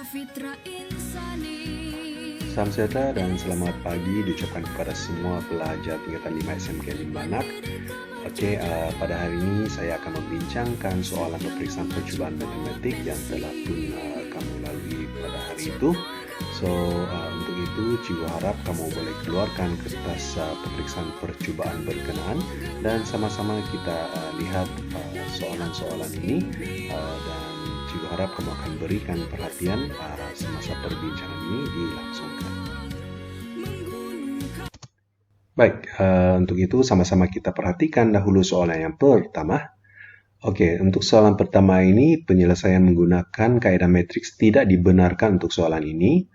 Salam sejahtera dan selamat pagi diucapkan kepada semua pelajar tingkatan 5 SMK Limbanak. Pada hari ini saya akan membincangkan soalan peperiksaan percubaan matematik yang telah pun kamu lalui pada hari itu. Untuk itu, Cikgu harap kamu boleh keluarkan kertas peperiksaan percubaan berkenaan dan sama-sama kita lihat soalan-soalan ini dan Cikgu harap kamu akan berikan perhatian semasa perbincangan ini dilangsungkan. Baik, untuk itu sama-sama kita perhatikan dahulu soalan yang pertama. Untuk soalan pertama ini penyelesaian menggunakan kaedah matriks tidak dibenarkan untuk soalan ini.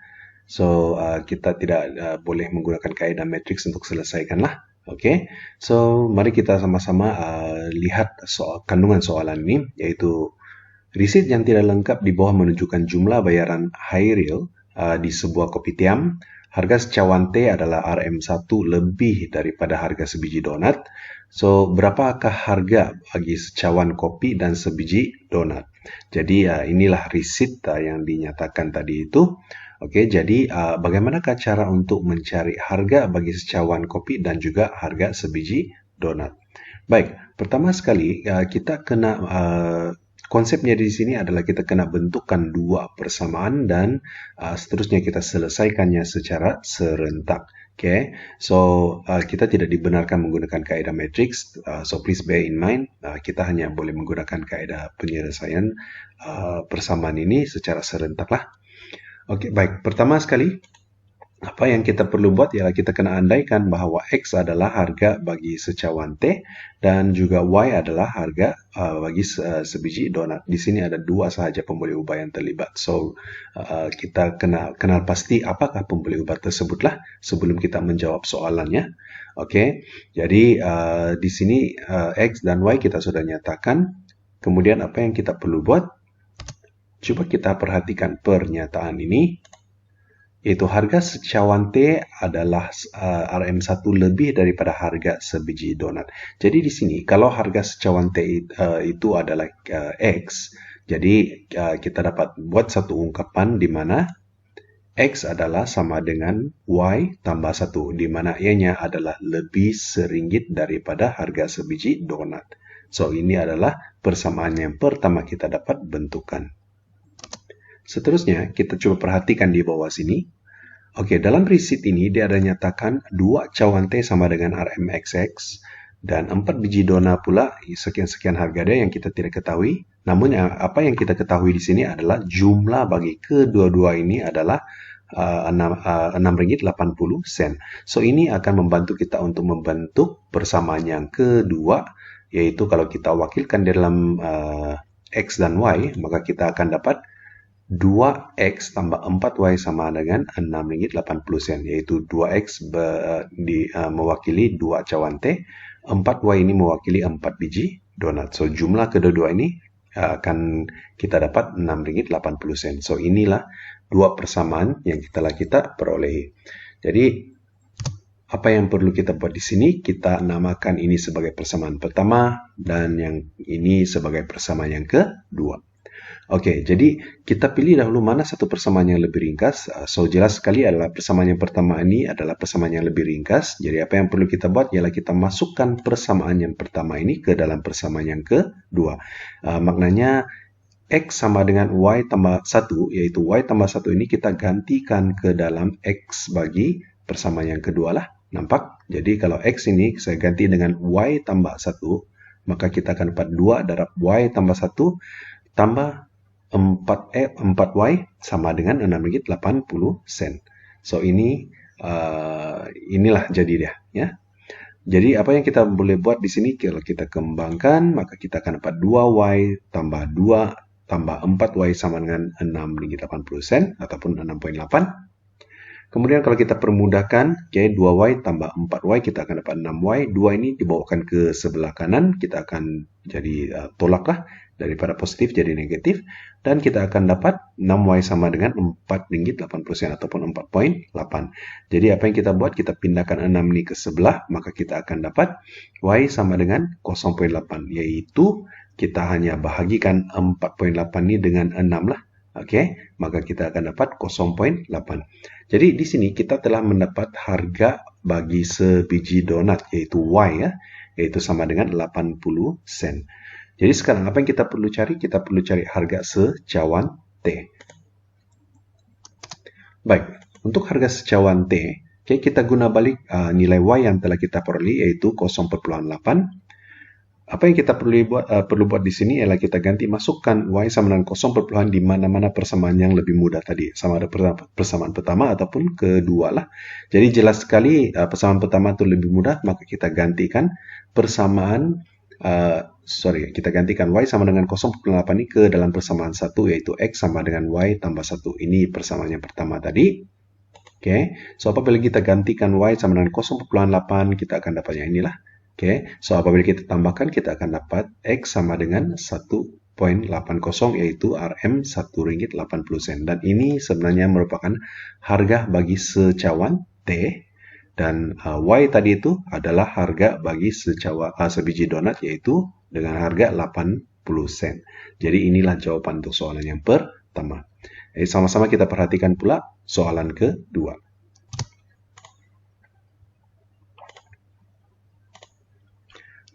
Kita tidak boleh menggunakan kaedah matriks untuk selesaikanlah. Mari kita sama-sama lihat kandungan soalan ini, yaitu risit yang tidak lengkap di bawah menunjukkan jumlah bayaran Hairil di sebuah kopitiam. Harga secawan teh adalah RM1 lebih daripada harga sebiji donat. Berapakah harga bagi secawan kopi dan sebiji donat? Jadi inilah risit yang dinyatakan tadi itu. Jadi bagaimanakah cara untuk mencari harga bagi secawan kopi dan juga harga sebiji donat? Baik, pertama sekali kita kena konsepnya di sini adalah kita kena bentukkan dua persamaan dan seterusnya kita selesaikannya secara serentak. Kita tidak dibenarkan menggunakan kaedah matriks. Please bear in mind, kita hanya boleh menggunakan kaedah penyelesaian persamaan ini secara serentak lah. Baik. Pertama sekali, apa yang kita perlu buat ialah kita kena andaikan bahawa X adalah harga bagi secawan teh dan juga Y adalah harga bagi sebiji donat. Di sini ada dua sahaja pembeli ubah yang terlibat. Kita kenal pasti apakah pembeli ubah tersebutlah sebelum kita menjawab soalannya. Jadi di sini X dan Y kita sudah nyatakan. Kemudian apa yang kita perlu buat? Coba kita perhatikan pernyataan ini. Yaitu harga secawan teh adalah RM1 lebih daripada harga sebiji donat. Jadi di sini kalau harga secawan teh itu adalah X, jadi kita dapat buat satu ungkapan di mana X adalah sama dengan Y tambah 1, di mana Y-nya adalah lebih seringgit daripada harga sebiji donat. Ini adalah persamaan yang pertama kita dapat bentukkan. Seterusnya, kita coba perhatikan di bawah sini. Dalam risit ini dia ada nyatakan 2 cawan teh sama dengan RMXX dan 4 biji donat pula sekian-sekian harga dia yang kita tidak ketahui. Namun apa yang kita ketahui di sini adalah jumlah bagi kedua-dua ini adalah RM6.80. Ini akan membantu kita untuk membentuk persamaan yang kedua, yaitu kalau kita wakilkan di dalam X dan Y, maka kita akan dapat 2X tambah 4Y sama dengan RM6.80, yaitu 2X mewakili 2 cawan teh, 4Y ini mewakili 4 biji donat. Jumlah kedua-dua ini akan kita dapat RM6.80. Inilah dua persamaan yang telah kita perolehi. Jadi apa yang perlu kita buat di sini? Kita namakan ini sebagai persamaan pertama dan yang ini sebagai persamaan yang kedua. Jadi kita pilih dahulu mana satu persamaan yang lebih ringkas. Jelas sekali adalah persamaan yang pertama ini adalah persamaan yang lebih ringkas. Jadi apa yang perlu kita buat ialah kita masukkan persamaan yang pertama ini ke dalam persamaan yang kedua. Maknanya X sama dengan Y tambah 1, yaitu Y tambah 1 ini kita gantikan ke dalam X bagi persamaan yang kedua lah. Nampak? Jadi kalau X ini saya ganti dengan Y tambah 1, maka kita akan dapat 2 darab Y tambah 1 tambah 4Y sama dengan RM6.80. Inilah jadi dia, ya. Jadi apa yang kita boleh buat di sini kalau kita kembangkan, maka kita akan dapat 2Y tambah 2 tambah 4Y sama dengan RM6.80 ataupun 6.8. Kemudian kalau kita permudahkan, 2Y tambah 4Y kita akan dapat 6Y. 2 ini dibawakan ke sebelah kanan, kita akan jadi tolaklah. Daripada positif jadi negatif. Dan kita akan dapat 6Y sama dengan RM4.80 ataupun 4.8. Jadi apa yang kita buat? Kita pindahkan 6 ini ke sebelah. Maka kita akan dapat Y sama dengan 0.8. Yaitu kita hanya bahagikan 4.8 ini dengan 6 lah. Oke, maka kita akan dapat 0,8. Jadi di sini kita telah mendapat harga bagi sebiji donat yaitu Y ya, yaitu sama dengan 80 sen. Jadi sekarang apa yang kita perlu cari? Kita perlu cari harga secawan T. Baik, untuk harga secawan T, okay, kita guna balik nilai Y yang telah kita peroleh yaitu 0,8. Apa yang kita perlu buat di sini ialah kita ganti masukkan Y sama dengan 0, di mana-mana persamaan yang lebih mudah tadi. Sama ada persamaan pertama ataupun kedua lah. Jadi jelas sekali persamaan pertama itu lebih mudah, maka kita gantikan persamaan, kita gantikan Y sama dengan 0,8 ini ke dalam persamaan 1, yaitu X sama dengan Y tambah 1. Ini persamaan yang pertama tadi. Oke, so apabila kita gantikan Y sama dengan 0,8, kita akan dapat yang inilah. Oke, so apabila kita tambahkan, kita akan dapat X sama dengan 1,80, yaitu RM Rp1.80. Dan ini sebenarnya merupakan harga bagi secawan T. Dan Y tadi itu adalah harga bagi sebiji donat, yaitu dengan harga 80 sen. Jadi inilah jawaban untuk soalan yang pertama. Sama-sama kita perhatikan pula soalan kedua.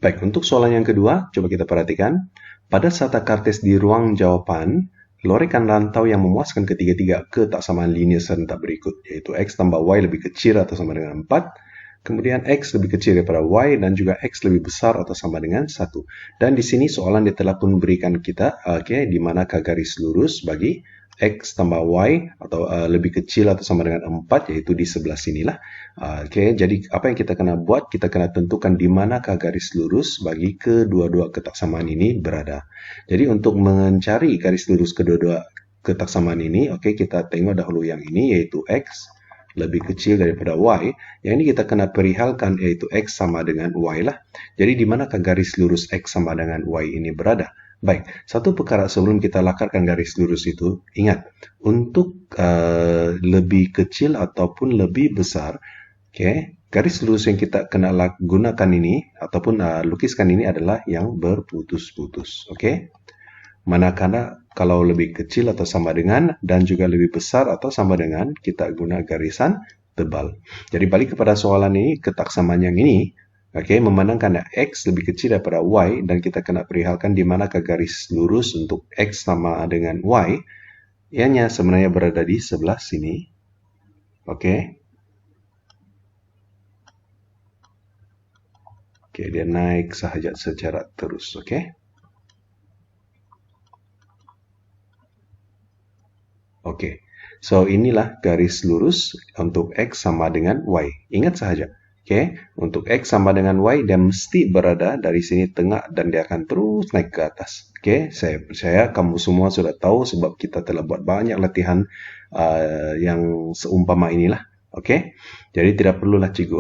Baik, untuk soalan yang kedua, coba kita perhatikan. Pada tata kartes di ruang jawaban, lorengkan rantau yang memuaskan ketiga-tiga ketaksamaan linear serentak berikut, yaitu X tambah Y lebih kecil atau sama dengan 4, kemudian X lebih kecil daripada Y, dan juga X lebih besar atau sama dengan 1. Dan di sini soalan dia telah pun berikan kita, di manakah garis lurus bagi X tambah Y atau lebih kecil atau sama dengan 4, yaitu di sebelah sinilah. Jadi apa yang kita kena buat? Kita kena tentukan di manakah garis lurus bagi kedua-dua ketaksamaan ini berada. Jadi untuk mencari garis lurus kedua-dua ketaksamaan ini, kita tengok dahulu yang ini, yaitu X lebih kecil daripada Y. Yang ini kita kena perihalkan, yaitu X sama dengan Y lah. Jadi di manakah garis lurus X sama dengan Y ini berada? Baik, satu perkara sebelum kita lakarkan garis lurus itu, ingat, untuk lebih kecil ataupun lebih besar, garis lurus yang kita kena gunakan ini, ataupun lukiskan ini adalah yang berputus-putus. Manakala kalau lebih kecil atau sama dengan, dan juga lebih besar atau sama dengan, kita guna garisan tebal. Jadi balik kepada soalan ini, ketaksamaan yang ini, memandangkan X lebih kecil daripada Y, dan kita kena perihalkan di manakah garis lurus untuk X sama dengan Y, ianya sebenarnya berada di sebelah sini. Dia naik sahaja secara terus. So inilah garis lurus untuk X sama dengan Y. Ingat sahaja. Untuk X sama dengan Y, dia mesti berada dari sini tengah dan dia akan terus naik ke atas. Saya percaya kamu semua sudah tahu sebab kita telah buat banyak latihan yang seumpama inilah. Jadi tidak perlulah cikgu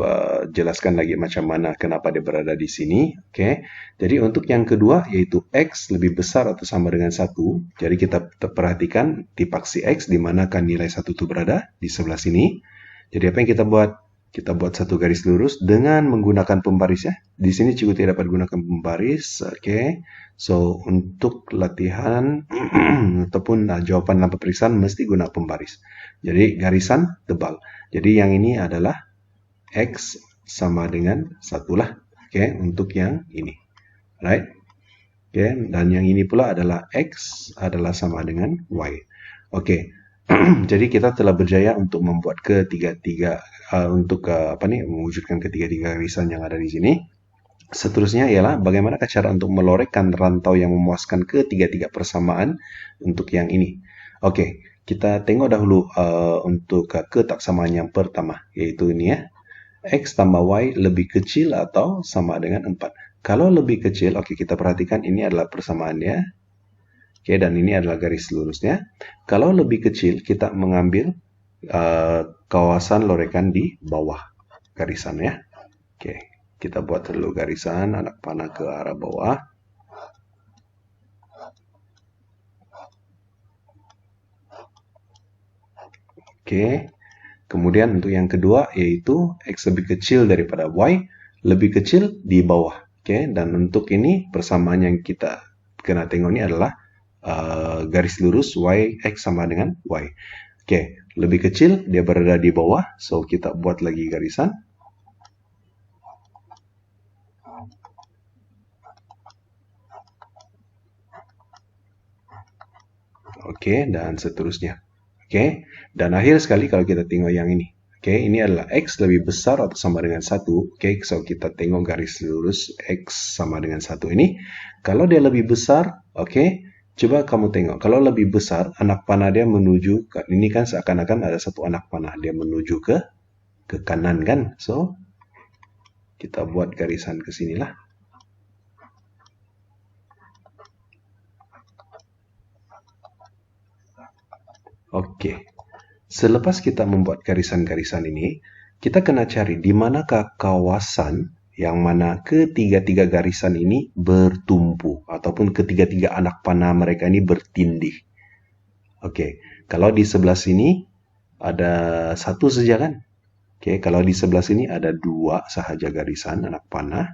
jelaskan lagi macam mana kenapa dia berada di sini. Jadi untuk yang kedua, yaitu X lebih besar atau sama dengan 1. Jadi kita perhatikan dipaksi X di manakah nilai 1 itu berada, di sebelah sini. Jadi apa yang kita buat? Kita buat satu garis lurus dengan menggunakan pembaris ya. Di sini cikgu tidak dapat gunakan pembaris. So untuk latihan ataupun jawaban dalam peperiksaan mesti guna pembaris. Jadi garisan tebal. Jadi yang ini adalah X sama dengan 1 lah. Untuk yang ini. Right? Dan yang ini pula adalah X adalah sama dengan Y. Jadi kita telah berjaya untuk membuat ketiga-tiga mewujudkan ketiga-tiga garisan yang ada di sini. Seterusnya ialah bagaimana cara untuk melorengkan rantau yang memuaskan ketiga-tiga persamaan untuk yang ini. Kita tengok dahulu untuk ketaksamaan yang pertama, yaitu ini ya. X tambah Y lebih kecil atau sama dengan 4. Kalau lebih kecil, kita perhatikan ini adalah persamaannya. Dan ini adalah garis lurusnya. Kalau lebih kecil, kita mengambil kawasan lorengkan di bawah garisan ya. Kita buat dulu garisan anak panah ke arah bawah. Kemudian untuk yang kedua, yaitu X lebih kecil daripada Y, lebih kecil di bawah. Dan untuk ini persamaan yang kita kena tengok ini adalah garis lurus y, x sama dengan y. Oke, lebih kecil, dia berada di bawah. So, kita buat lagi garisan. Oke, dan seterusnya. Oke, dan akhir sekali kalau kita tengok yang ini. Oke, ini adalah X lebih besar atau sama dengan 1. Oke, so kita tengok garis lurus X sama dengan 1 ini. Kalau dia lebih besar, oke, coba kamu tengok. Kalau lebih besar, anak panah dia menuju ke, ini kan seakan-akan ada satu anak panah. Dia menuju ke kanan kan. So, kita buat garisan ke sinilah. Oke. Selepas kita membuat garisan-garisan ini, kita kena cari di manakah kawasan yang mana ketiga-tiga garisan ini bertumpu ataupun ketiga-tiga anak panah mereka ini bertindih. Oke, kalau di sebelah sini ada satu saja kan? Oke, kalau di sebelah sini ada dua sahaja garisan anak panah.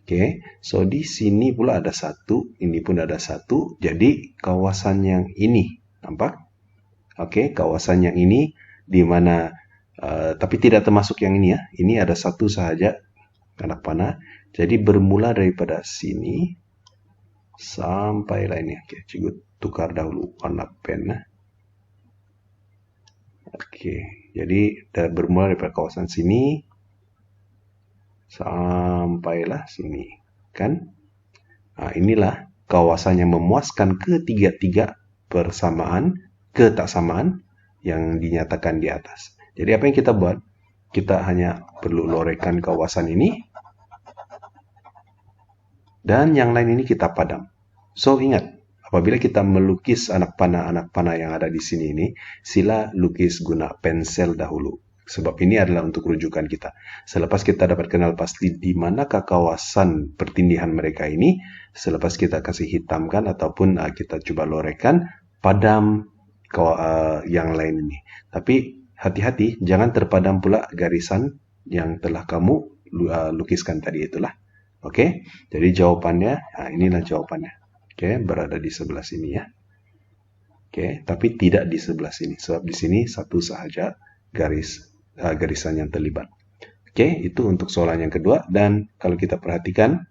Oke, so di sini pula ada satu, ini pun ada satu. Jadi kawasan yang ini, nampak? Oke, kawasan yang ini di mana tapi tidak termasuk yang ini ya. Ini ada satu sahaja anak panah. Jadi bermula daripada sini sampai lainnya. Oke, cikgu tukar dahulu warna pen. Oke, jadi bermula daripada kawasan sini sampailah sini, kan? Nah, inilah kawasan yang memuaskan ketiga-tiga persamaan ketaksamaan yang dinyatakan di atas. Jadi apa yang kita buat? Kita hanya perlu lorengkan kawasan ini dan yang lain ini kita padam. So ingat, apabila kita melukis anak panah yang ada di sini ini, sila lukis guna pensel dahulu. Sebab ini adalah untuk rujukan kita. Selepas kita dapat kenal pasti di manakah kawasan pertindihan mereka ini, selepas kita kasih hitamkan ataupun kita coba lorengkan, padam yang lain ini. Tapi hati-hati, jangan terpadam pula garisan yang telah kamu lukiskan tadi itulah. Oke, jadi jawabannya, nah inilah jawabannya. Oke, berada di sebelah sini ya. Oke, tapi tidak di sebelah sini. Sebab di sini satu sahaja garisan yang terlibat. Oke, itu untuk soalan yang kedua. Dan kalau kita perhatikan,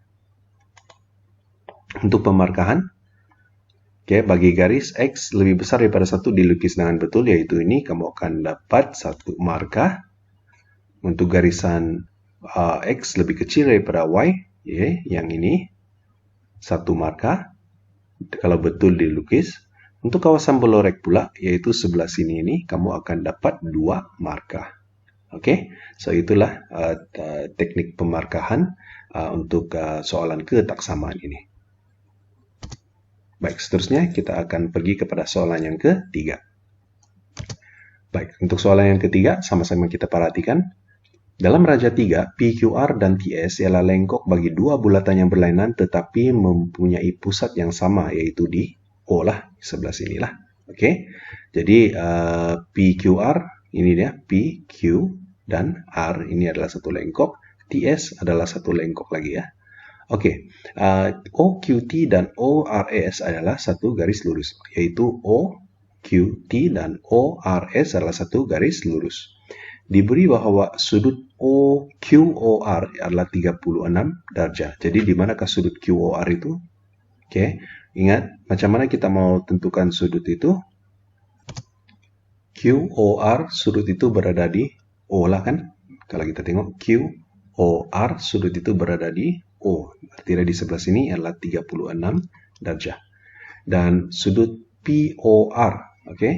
untuk pemarkahan, oke, bagi garis X lebih besar daripada 1 dilukis dengan betul, yaitu ini, kamu akan dapat 1 markah. Untuk garisan X lebih kecil daripada Y, yang ini, 1 markah. Kalau betul dilukis. Untuk kawasan berlorek pula, yaitu sebelah sini ini, kamu akan dapat 2 markah. Oke, so itulah teknik pemarkahan untuk soalan ketaksamaan ini. Baik, seterusnya kita akan pergi kepada soalan yang ketiga. Baik, untuk soalan yang ketiga, sama-sama kita perhatikan. Dalam raja 3, PQR dan TS ialah lengkok bagi dua bulatan yang berlainan tetapi mempunyai pusat yang sama, yaitu di O lah, sebelah sini lah. Oke, jadi PQR, ini dia, PQ dan R, ini adalah satu lengkok. TS adalah satu lengkok lagi ya. Oke, OQT dan ORS adalah satu garis lurus, yaitu OQT dan ORS adalah satu garis lurus. Diberi bahwa sudut OQOR adalah 36 darjah. Jadi di manakah sudut QOR itu? Oke, ingat macam mana kita mau tentukan sudut itu? QOR sudut itu berada di O lah kan? Kalau kita tengok QOR sudut itu berada di O, artinya di sebelah sini adalah 36 darjah. Dan sudut POR, oke,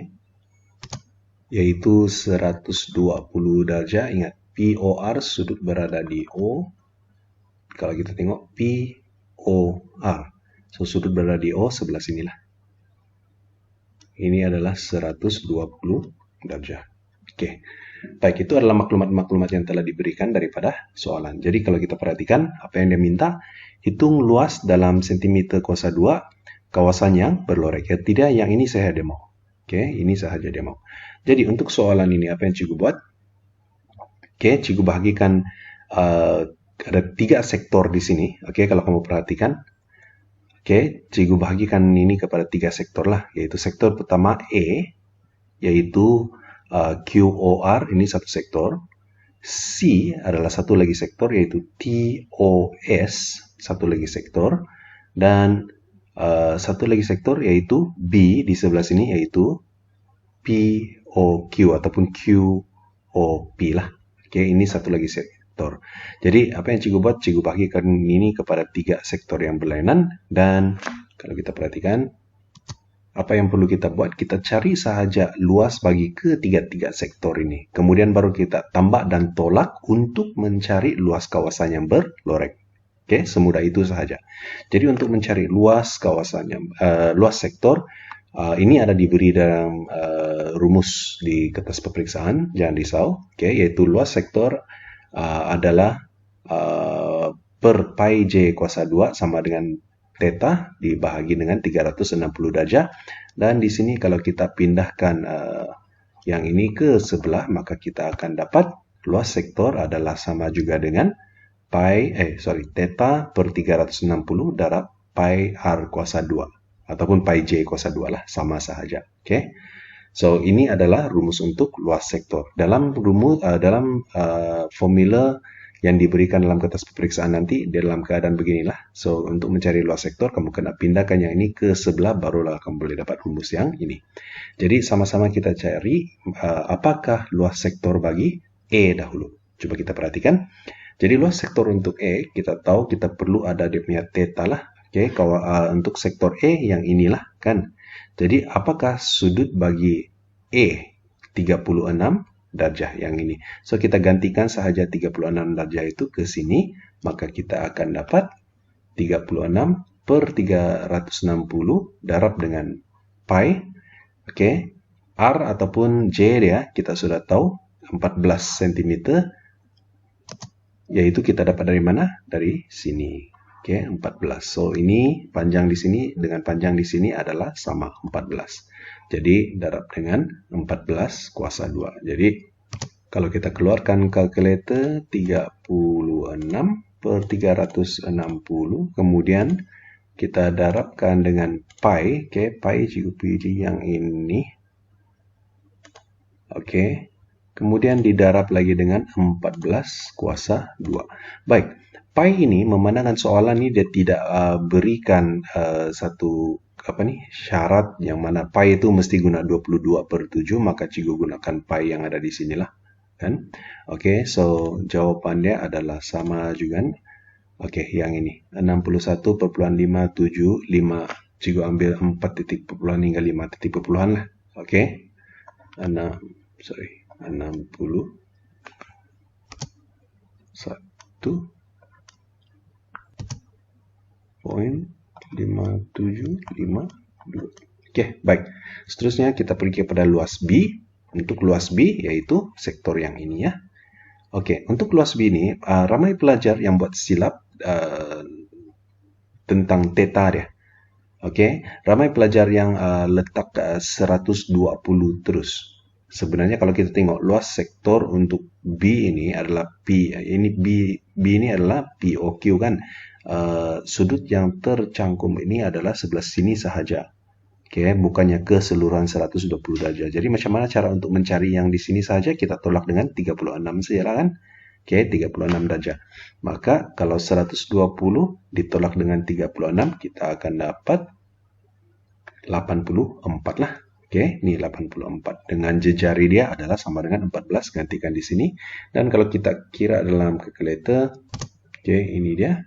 yaitu 120 darjah. Ingat, POR sudut berada di O. Kalau kita tengok POR, so sudut berada di O sebelah sinilah. Ini adalah 120 darjah. Oke. Baik, itu adalah maklumat-maklumat yang telah diberikan daripada soalan. Jadi kalau kita perhatikan apa yang dia minta, hitung luas dalam sentimeter kuasa 2 kawasan yang berlorek. Ya, tidak, yang ini saya ada mau. Oke, ini sahaja dia mau. Jadi untuk soalan ini apa yang cikgu buat? Oke, cikgu bahagikan ada 3 sektor di sini. Oke, kalau kamu perhatikan. Oke, cikgu bagikan ini kepada 3 sektor lah, yaitu sektor pertama E, yaitu QOR, ini satu sektor. C adalah satu lagi sektor, yaitu TOS, satu lagi sektor. Dan satu lagi sektor yaitu B di sebelah sini, yaitu POQ ataupun QOP lah. Oke, ini satu lagi sektor. Jadi apa yang cikgu buat, cikgu bagikan ini kepada 3 sektor yang berlainan. Dan kalau kita perhatikan, apa yang perlu kita buat, kita cari sahaja luas bagi ketiga-tiga sektor ini. Kemudian baru kita tambah dan tolak untuk mencari luas kawasan yang berlorek. Oke, semudah itu sahaja. Jadi untuk mencari luas kawasan luas sektor, ini ada diberi dalam rumus di kertas peperiksaan, jangan risau. Oke, yaitu luas sektor adalah per pi j kuasa 2 sama dengan theta dibahagi dengan 360 derajat. Dan di sini kalau kita pindahkan yang ini ke sebelah, maka kita akan dapat luas sektor adalah sama juga dengan theta per 360 darab pi r kuasa 2 ataupun pi j kuasa 2 lah, sama sahaja. Oke. So ini adalah rumus untuk luas sektor. Dalam rumus formula yang diberikan dalam kertas peperiksaan nanti dalam keadaan beginilah. So untuk mencari luas sektor, kamu kena pindahkan yang ini ke sebelah, barulah kamu boleh dapat rumus yang ini. Jadi sama-sama kita cari apakah luas sektor bagi E dahulu. Coba kita perhatikan. Jadi luas sektor untuk E, kita tahu kita perlu ada dia punya theta lah. Oke, kalau untuk sektor E yang inilah kan. Jadi apakah sudut bagi E 36 darjah yang ini. So kita gantikan sahaja 36 darjah itu ke sini, maka kita akan dapat 36 per 360 darab dengan pi. Oke. R ataupun J dia kita sudah tahu 14 cm, yaitu kita dapat dari mana? Dari sini. Oke, 14. So ini panjang di sini dengan panjang di sini adalah sama 14. Jadi darab dengan 14 kuasa 2. Jadi kalau kita keluarkan kalkulator 36 per 360, kemudian kita darabkan dengan pi. Oke, pi cikgu pilih yang ini. Oke. Kemudian didarab lagi dengan 14 kuasa 2. Baik, pi ini memandangkan soalan ini dia tidak berikan satu syarat yang mana pi itu mesti guna 22/7, maka cikgu gunakan pi yang ada di sinilah. Kan? Oke, so jawabannya adalah sama juga. Oke, yang ini 61,575. Cikgu ambil 4 titik perpuluhan hingga 5 titik perpuluhan lah. Oke. 61,5752. Oke, baik. Seterusnya kita pergi kepada luas B. Untuk luas B yaitu sektor yang ini ya. Oke, untuk luas B ini ramai pelajar yang buat silap tentang theta dia. Oke, ramai pelajar yang letak 120 terus. Sebenarnya kalau kita tengok luas sektor untuk B ini adalah P. Ini B ini adalah POQ kan. Sudut yang tercangkum ini adalah sebelah sini sahaja. Oke, bukannya keseluruhan 120 derajat. Jadi macam mana cara untuk mencari yang di sini saja? Kita tolak dengan 36 saja kan? Oke, 36 derajat. Maka kalau 120 ditolak dengan 36, kita akan dapat 84 lah. Oke, ini 84. Dengan jejari dia adalah sama dengan 14, gantikan di sini. Dan kalau kita kira dalam kalkulator, oke, ini dia.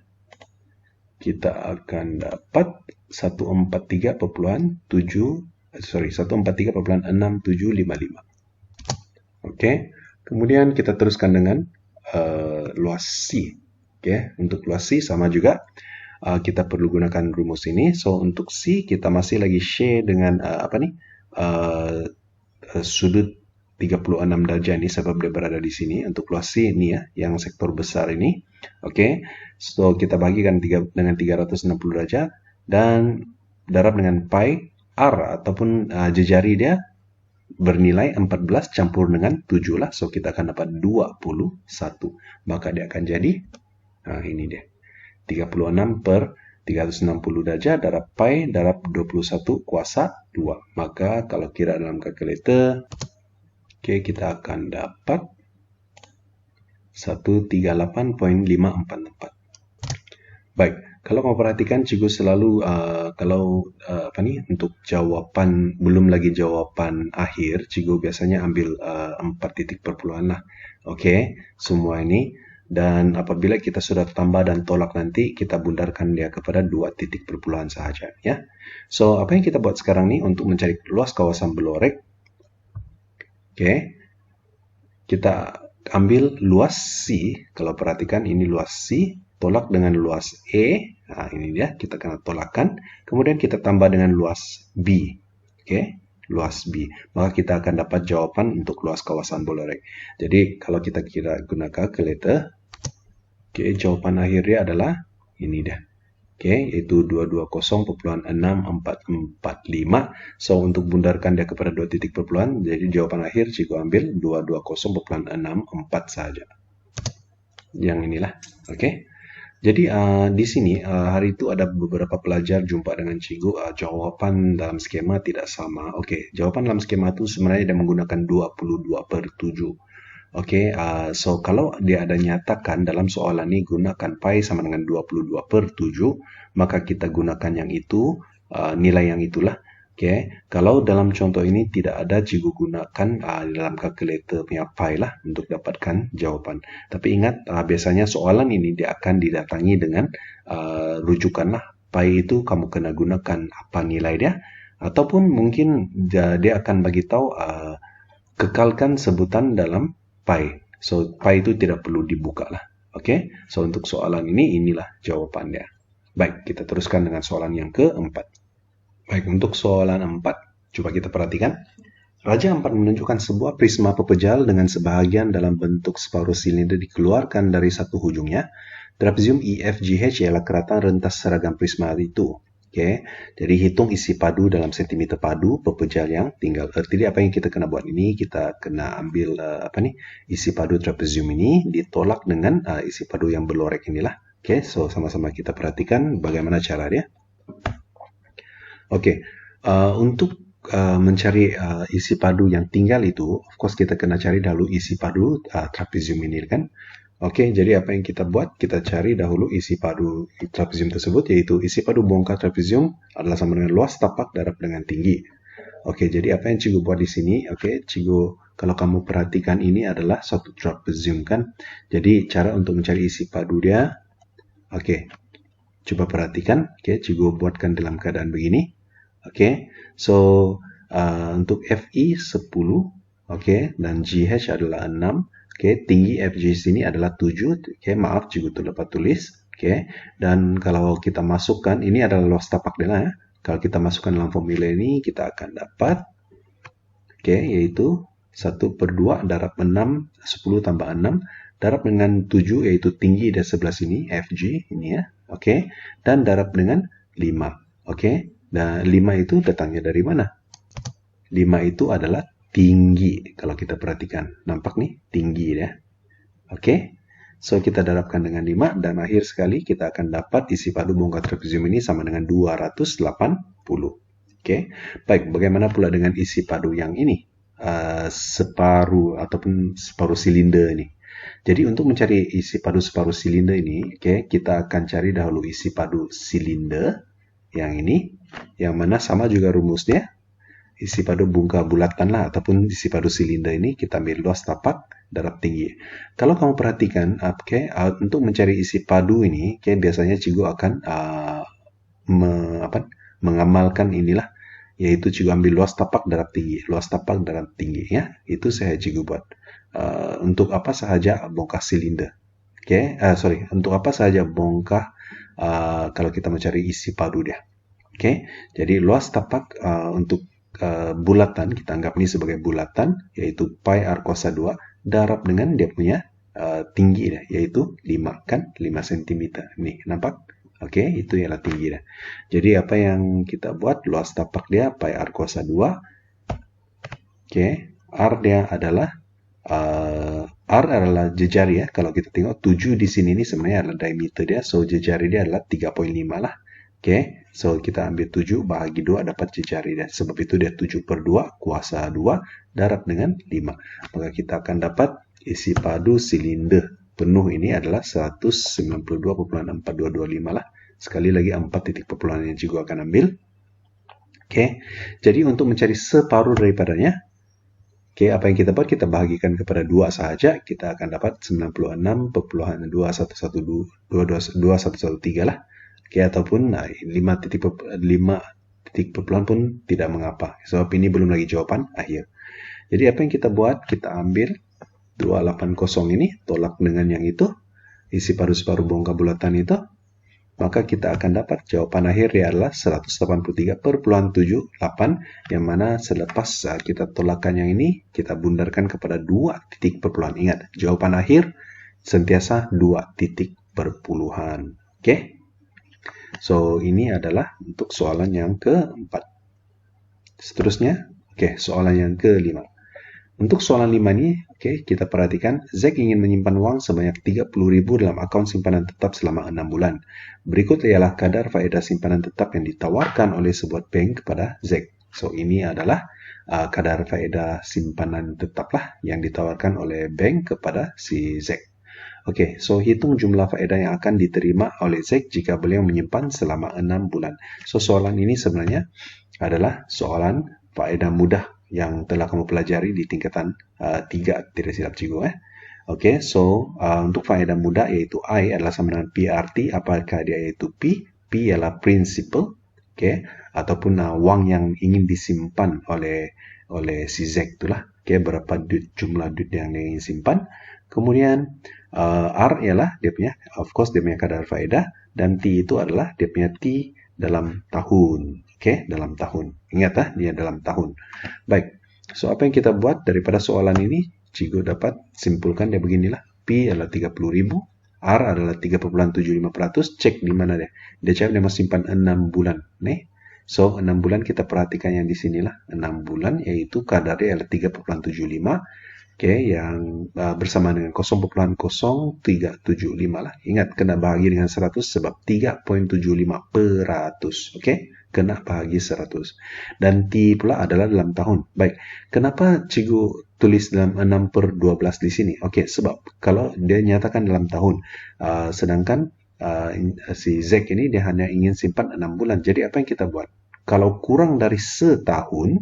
Kita akan dapat 143,6755. Oke, kemudian kita teruskan dengan luas C. Oke, untuk luas C sama juga kita perlu gunakan rumus ini. So untuk C kita masih lagi share dengan sudut 36 derajat ini sebab dia berada di sini. Untuk luas C ini ya, yang sektor besar ini. Oke, so kita bagikan dengan 360 derajat dan darab dengan pi r ataupun jejari dia bernilai 14 campur dengan 7 lah. So kita akan dapat 21. Maka dia akan jadi ini dia. 36 per 360 darjah darab pi darab 21 kuasa 2. Maka kalau kira dalam kalkulator, kita akan dapat 138.544. Baik, kalau mau perhatikan, cikgu selalu untuk jawapan, belum lagi jawapan akhir, cikgu biasanya ambil 4 titik perpuluhan lah. Oke, semua ini. Dan apabila kita sudah tambah dan tolak nanti, kita bundarkan dia kepada 2 titik perpuluhan sahaja. Ya. So, apa yang kita buat sekarang nih untuk mencari luas kawasan belorek? Oke, kita ambil luas C. Kalau perhatikan, ini luas C. Tolak dengan luas E. Nah, ini dia, kita kena tolakkan. Kemudian kita tambah dengan luas B. Oke, luas B. Maka kita akan dapat jawaban untuk luas kawasan belorek. Jadi, kalau kita kira guna kalkulator, jawaban akhirnya adalah ini dia. Yaitu 220.6445. So, untuk bundarkan dia kepada 2 titik perpuluhan, jadi jawaban akhir cikgu ambil 220.64 saja. Yang inilah. Jadi di sini hari itu ada beberapa pelajar jumpa dengan cikgu, jawaban dalam skema tidak sama. Jawaban dalam skema itu sebenarnya dia menggunakan 22/7. So kalau dia ada nyatakan dalam soalan ini gunakan pi sama dengan 22/7, maka kita gunakan yang itu, nilai yang itulah. Kalau dalam contoh ini tidak ada, cikgu gunakan dalam kalkulator punya pi lah untuk dapatkan jawaban. Tapi ingat, biasanya soalan ini dia akan didatangi dengan rujukan lah. Pi itu kamu kena gunakan apa nilai dia, ataupun mungkin dia akan bagi tahu kekalkan sebutan dalam pi. So, pi itu tidak perlu dibuka lah. So untuk soalan ini, inilah jawabannya. Baik, kita teruskan dengan soalan yang keempat. Baik, untuk soalan 4, coba kita perhatikan. Raja 4 menunjukkan sebuah prisma pepejal dengan sebahagian dalam bentuk separuh silinder dikeluarkan dari satu hujungnya. Trapezium EFGH ialah keratan rentas seragam prisma itu. Jadi hitung isi padu dalam sentimeter padu pepejal yang tinggal. Jadi apa yang kita kena buat ini, kita kena ambil isi padu trapezium ini ditolak dengan isi padu yang belorek inilah. So sama-sama kita perhatikan bagaimana cara dia. Untuk mencari isi padu yang tinggal itu, of course kita kena cari dahulu isi padu trapezium ini kan. Jadi apa yang kita buat? Kita cari dahulu isi padu trapezium tersebut, yaitu isi padu bongkar trapezium adalah sama dengan luas tapak darab dengan tinggi. Jadi apa yang cikgu buat di sini? Cikgu, kalau kamu perhatikan ini adalah satu trapezium kan. Jadi cara untuk mencari isi padu dia, coba perhatikan. Cikgu buatkan dalam keadaan begini. So untuk FI 10, dan GH adalah 6. Tinggi FG sini adalah 7. Maaf, cikgu tu dapat tulis. Dan kalau kita masukkan, ini adalah luas tapak dia lah ya. Kalau kita masukkan dalam formula ini, kita akan dapat, yaitu 1/2 darab 6, 10 tambah 6, darab dengan 7, yaitu tinggi dari sebelah sini, FG, ini ya. Dan darab dengan 5. Nah, 5 itu datangnya dari mana? 5 itu adalah tinggi. Kalau kita perhatikan, nampak nih, tinggi ya. So kita darabkan dengan 5, dan akhir sekali kita akan dapat isi padu bongkar trapezium ini sama dengan 280. Baik, bagaimana pula dengan isi padu yang ini? Separuh ataupun separuh silinder ini. Jadi untuk mencari isi padu separuh silinder ini, kita akan cari dahulu isi padu silinder yang ini, yang mana sama juga rumusnya, isi padu bongkar bulatan lah, ataupun isi padu silinder ini kita ambil luas tapak darab tinggi. Kalau kamu perhatikan, untuk mencari isi padu ini, biasanya cikgu akan mengamalkan inilah, yaitu cikgu ambil luas tapak darab tinggi, luas tapak darab tinggi ya. Itu saya cikgu buat. Untuk apa sahaja bongkar silinder. Untuk apa sahaja bongkar kalau kita mencari isi padu dia. Jadi luas tapak untuk bulatan, kita anggap ini sebagai bulatan, yaitu pi r kuasa 2 darab dengan dia punya tinggi dia, yaitu 5 kan, 5 cm. Nih, nampak? Itu ialah tinggi dia. Jadi apa yang kita buat? Luas tapak dia pi r kuasa 2. R dia adalah R adalah jejari ya. Kalau kita tengok 7 di sini ini sebenarnya adalah diameter dia. So jejari dia adalah 3.5 lah. Oke, so kita ambil 7 bahagi 2 dapat jejari dia. Sebab itu dia 7 per 2 kuasa 2 darab dengan 5. Maka kita akan dapat isi padu silinder penuh ini adalah 192,4225 lah. Sekali lagi 4 titik perpuluhan yang cikgu akan ambil. Oke, jadi untuk mencari separuh daripadanya, oke, apa yang kita buat? Kita bahagikan kepada 2 saja. Kita akan dapat 96,2113 lah. Oke, ataupun 5 titik perpuluhan pun tidak mengapa. Sebab ini belum lagi jawaban akhir. Jadi apa yang kita buat? Kita ambil 280 ini, tolak dengan yang itu, isi paruh-separuh bongkar bulatan itu, maka kita akan dapat jawaban akhir adalah 183,78, yang mana selepas kita tolakkan yang ini, kita bundarkan kepada 2 titik perpuluhan. Ingat, jawaban akhir sentiasa 2 titik perpuluhan. Oke? So, ini adalah untuk soalan yang keempat. Seterusnya, oke, soalan yang kelima. Untuk soalan 5 ini, oke, kita perhatikan, Zack ingin menyimpan uang sebanyak 30.000 dalam akaun simpanan tetap selama 6 bulan. Berikut ialah kadar faedah simpanan tetap yang ditawarkan oleh sebuah bank kepada Zack. So, ini adalah kadar faedah simpanan tetap lah yang ditawarkan oleh bank kepada si Zack. Oke, so hitung jumlah faedah yang akan diterima oleh Zack jika beliau menyimpan selama 6 bulan. So, soalan ini sebenarnya adalah soalan faedah mudah yang telah kamu pelajari di tingkatan 3, tidak silap cikgu. Oke, so untuk faedah mudah yaitu I adalah sama dengan PRT, apakah dia yaitu P? P ialah principal, oke, ataupun uang yang ingin disimpan oleh si Zack itulah. Oke, berapa jumlah duit yang dia ingin simpan. Kemudian R ialah dia punya, of course, dia punya kadar faedah, dan T itu adalah dia punya T dalam tahun. Oke, dalam tahun. Ingat dia dalam tahun. Baik, so apa yang kita buat daripada soalan ini? Cikgu dapat simpulkan dia beginilah. P adalah 30.000, R adalah 3,75%. Cek di mana dia. Dia cakap dia mau simpan 6 bulan. Nih. So, 6 bulan kita perhatikan yang di sinilah. 6 bulan yaitu kadarnya adalah 3,75. Oke, yang bersama dengan 0,0375 lah. Ingat, kena bahagi dengan 100 sebab 3,75%. Oke, kena bahagi 100. Dan T pula adalah dalam tahun. Baik, kenapa cikgu tulis dalam 6 per 12 di sini? Oke, sebab kalau dia nyatakan dalam tahun, sedangkan si Zack ini dia hanya ingin simpan 6 bulan. Jadi apa yang kita buat? Kalau kurang dari setahun,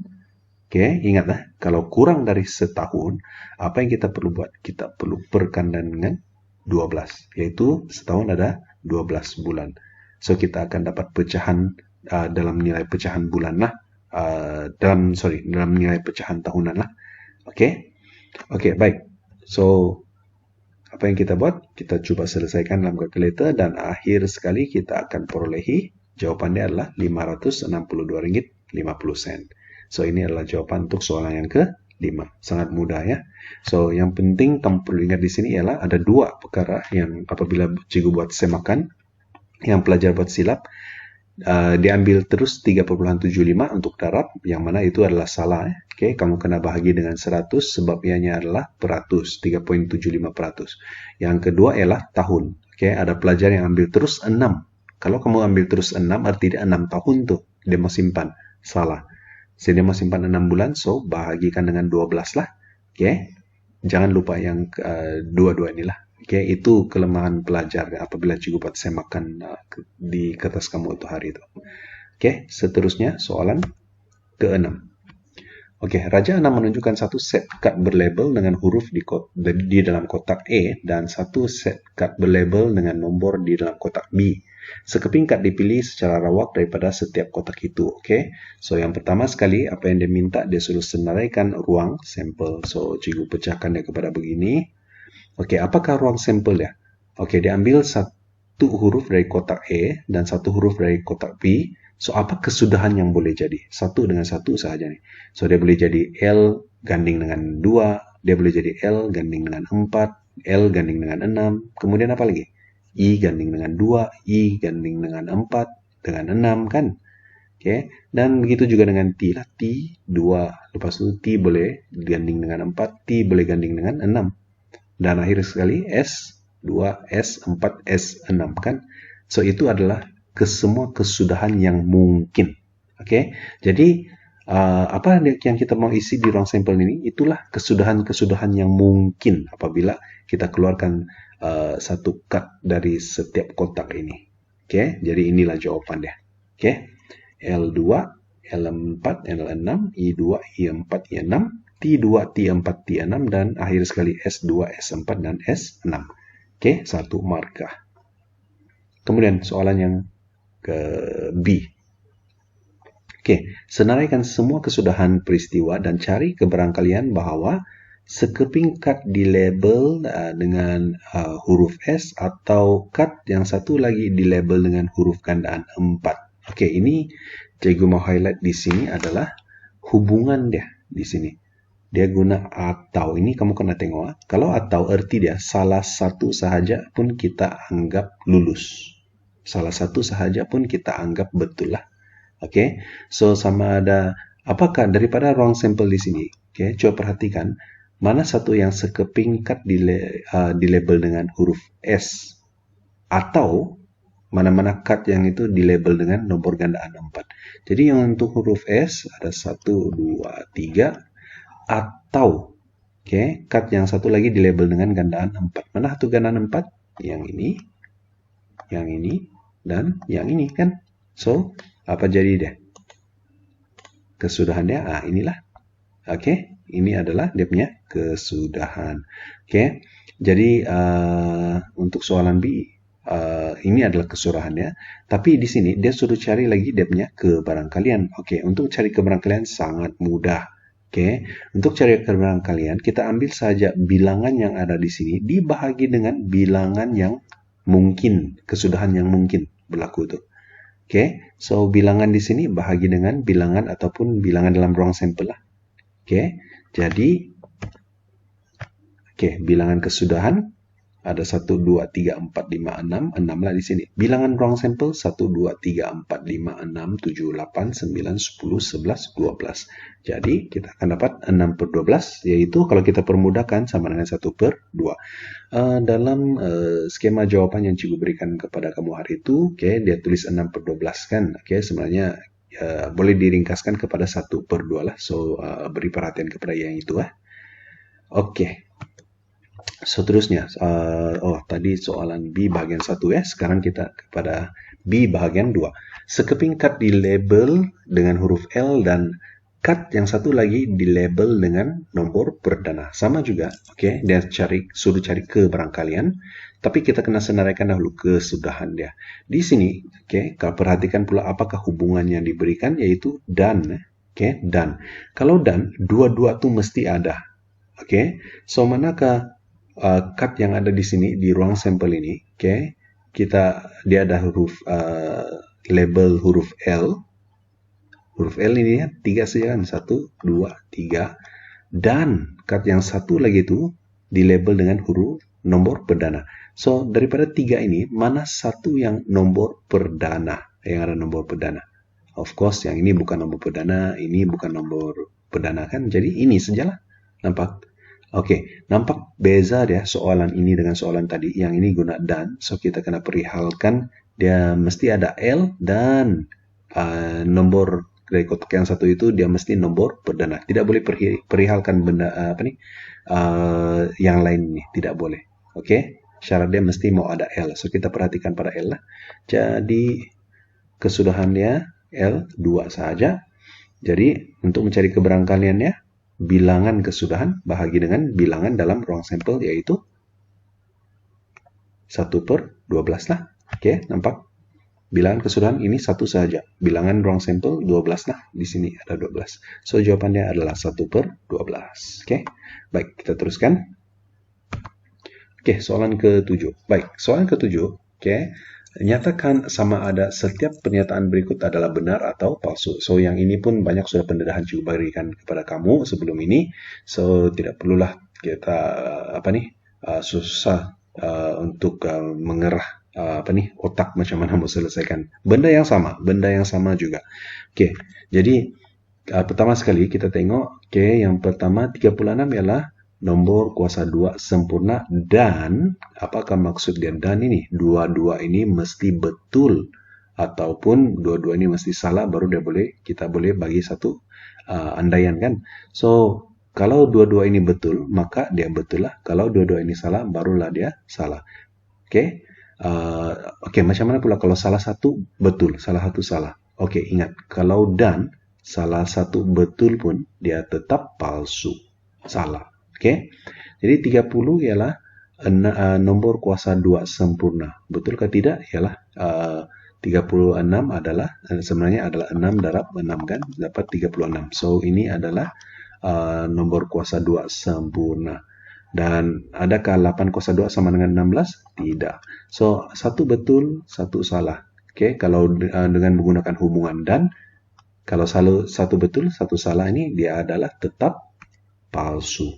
oke, ingatlah, kalau kurang dari setahun, apa yang kita perlu buat? Kita perlu perkandan dengan 12, yaitu setahun ada 12 bulan. So, kita akan dapat pecahan dalam nilai pecahan bulan lah, dalam nilai pecahan tahunan lah. Oke, baik. So, apa yang kita buat? Kita coba selesaikan dalam kalkulator, dan akhir sekali kita akan perolehi jawabannya adalah Rp562.50. So, ini adalah jawaban untuk soalan yang ke-5. Sangat mudah ya. So, yang penting kamu perlu ingat di sini ialah ada 2 perkara yang apabila cikgu buat semakan, yang pelajar buat silap, diambil terus 3,75 untuk darab, yang mana itu adalah salah. Oke, kamu kena bahagi dengan 100 sebab ianya adalah peratus, 3,75%. Yang kedua ialah tahun. Oke, ada pelajar yang ambil terus 6. Kalau kamu ambil terus 6, artinya 6 tahun tuh dia mau simpan. Salah. Jadi dia mau simpan 6 bulan, so bahagikan dengan 12 lah. Oke, jangan lupa yang dua-dua inilah. Oke, itu kelemahan pelajar apabila cikgu buat semakan di kertas kamu itu hari itu. Oke, seterusnya soalan ke-6. Oke, Raja 6 menunjukkan satu set kad berlabel dengan huruf di dalam kotak E dan satu set kad berlabel dengan nomor di dalam kotak B. Sekeping kad dipilih secara rawak daripada setiap kotak itu. Oke, so yang pertama sekali apa yang dia minta, dia suruh senaraikan ruang sampel. So, cikgu pecahkan dia kepada begini. Oke, apakah ruang sampel dia? Oke, dia ambil satu huruf dari kotak E dan satu huruf dari kotak B. So, apa kesudahan yang boleh jadi? Satu dengan satu saja nih. So, dia boleh jadi L ganding dengan 2, dia boleh jadi L ganding dengan 4, L ganding dengan 6, kemudian apa lagi? I ganding dengan 2, I ganding dengan 4, dengan 6 kan? Oke, dan begitu juga dengan T lah. T 2, lepas itu T boleh ganding dengan 4, T boleh ganding dengan 6. Dan akhir sekali S 2, S 4, S 6 kan? So, itu adalah ke semua kesudahan yang mungkin. Oke, jadi apa yang kita mau isi di ruang sampel ini? Itulah kesudahan-kesudahan yang mungkin apabila kita keluarkan satu cut dari setiap kotak ini. Oke, jadi inilah jawabannya. Oke, L2, L4, L6, I2, I4, I6, T2, T4, T6, dan akhir sekali S2, S4, dan S6. Oke, 1 markah. Kemudian soalan yang ke B. Oke, senaraikan semua kesudahan peristiwa dan cari keberangkalian bahwa sekeping cut dilabel dengan huruf S atau cut yang satu lagi dilabel dengan huruf gandaan 4. Oke, ini cikgu mau highlight di sini adalah hubungan dia di sini. Dia guna atau. Ini kamu kena tengok. Kalau atau arti dia salah satu sahaja pun kita anggap lulus. Salah satu sahaja pun kita anggap betul lah. Oke, so sama ada apakah daripada ruang sampel di sini? Oke, coba perhatikan mana satu yang sekeping cut dilabel dengan huruf S atau mana-mana cut yang itu dilabel dengan nomor gandaan 4. Jadi yang untuk huruf S ada 1, 2, 3 atau cut yang satu lagi dilabel dengan gandaan 4. Mana satu gandaan 4? Yang ini, dan yang ini kan. So, apa jadi deh? Kesudahannya, inilah. Oke, ini adalah dia punya kesudahan. Oke, jadi untuk soalan B, ini adalah kesudahannya. Tapi di sini dia suruh cari lagi dia punya kebarangkalian. Oke, untuk cari kebarangkalian sangat mudah. Oke, untuk cari kebarangkalian kita ambil saja bilangan yang ada di sini dibahagi dengan bilangan yang mungkin, kesudahan yang mungkin berlaku itu. Oke, so bilangan di sini bahagi dengan bilangan ataupun bilangan dalam ruang sampel lah. Oke, jadi bilangan kesudahan ada 1, 2, 3, 4, 5, 6, 6 lah di sini. Bilangan ruang sampel 1, 2, 3, 4, 5, 6, 7, 8, 9, 10, 11, 12. Jadi kita akan dapat 6 per 12, yaitu kalau kita permudahkan sama dengan 1 per 2. Dalam skema jawaban yang cikgu berikan kepada kamu hari itu, dia tulis 6 per 12 kan. Sebenarnya boleh diringkaskan kepada 1 per 2 lah. So, beri perhatian kepada yang itu. Seterusnya, tadi soalan B bagian 1 ya. Sekarang kita kepada B bagian 2. Sekeping cut dilabel dengan huruf L dan cut yang satu lagi dilabel dengan nomor perdana. Sama juga, dia suruh cari kebarangkalian. Tapi kita kena senaraikan dahulu kesudahan dia. Di sini, kalau perhatikan pula apakah hubungan yang diberikan, yaitu dan. Dan. Kalau dan, dua-dua tu mesti ada. So manakah cut yang ada di sini di ruang sampel ini, dia ada huruf label huruf L. Huruf L ini ya 3 saja kan, 1, 2, 3, dan cut yang satu lagi itu dilabel dengan huruf nomor perdana. So daripada 3 ini mana satu yang nomor perdana, yang ada nomor perdana? Of course yang ini bukan nomor perdana, ini bukan nomor perdana kan, jadi ini sajalah. Nampak? Nampak beza dia soalan ini dengan soalan tadi. Yang ini guna dan, so kita kena perihalkan dia mesti ada L dan nomor dari kotak yang satu itu dia mesti nomor perdana. Tidak boleh perihalkan benda yang lain ini, tidak boleh. Syarat dia mesti mau ada L. So kita perhatikan pada L lah. Jadi kesudahannya L 2 saja. Jadi untuk mencari kebarangkaliannya, bilangan kesudahan bahagi dengan bilangan dalam ruang sampel, yaitu 1 per 12 lah. Nampak? Bilangan kesudahan ini satu saja. Bilangan ruang sampel 12 lah. Di sini ada 12. So jawabannya adalah 1 per 12. Baik, kita teruskan. Soalan ke-7. Baik, soalan ke-7. Nyatakan sama ada setiap pernyataan berikut adalah benar atau palsu. So yang ini pun banyak sudah pendedahan juga berikan kepada kamu sebelum ini. So tidak perlulah kita susah untuk mengerah otak macam mana mau selesaikan. Benda yang sama juga. Jadi pertama sekali kita tengok, yang pertama 36 ialah nomor kuasa 2 sempurna, dan apakah maksud dia dan ini? Dua-dua ini mesti betul. ataupun dua-dua ini mesti salah baru kita boleh bagi satu andaian kan. So kalau dua-dua ini betul maka dia betul lah. Kalau dua-dua ini salah barulah dia salah. Oke. Oke, macam mana pula kalau salah satu betul, salah satu salah. Oke, ingat kalau dan salah satu betul pun dia tetap palsu. Salah. Oke. Jadi 30 ialah nomor kuasa 2 sempurna. Betul ke tidak? Ialah 36 adalah sebenarnya adalah 6 darab 6 kan dapat 36. So ini adalah nomor kuasa 2 sempurna. Dan adakah 8 kuasa 2 sama dengan 16? Tidak. So satu betul, satu salah. Oke, kalau dengan menggunakan hubungan dan, kalau satu betul, satu salah ini dia adalah tetap palsu.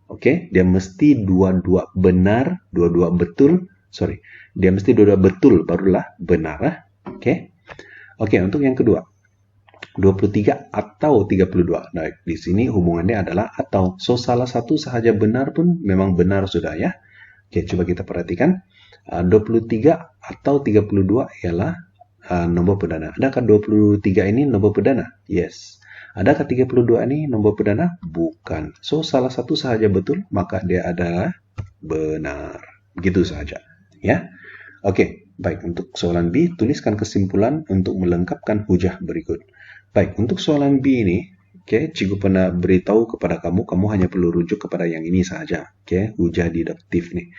Oke, dia mesti dua-dua benar, dua-dua betul. Sorry, dia mesti dua-dua betul barulah benar. Oke, untuk yang kedua, 23 atau 32. Nah, di sini hubungannya adalah atau. So, salah satu sahaja benar pun memang benar sudah ya. Oke, coba kita perhatikan. 23 atau 32 ialah nombor perdana. Adakah 23 ini nombor perdana? Yes. Adakah 32 ini nombor perdana? Bukan. So, salah satu sahaja betul, maka dia adalah benar. Begitu saja. Ya. Oke, baik. Untuk soalan B, tuliskan kesimpulan untuk melengkapkan hujah berikut. Baik, untuk soalan B ini, cikgu pernah beritahu kepada kamu hanya perlu rujuk kepada yang ini saja. Hujah deduktif nih.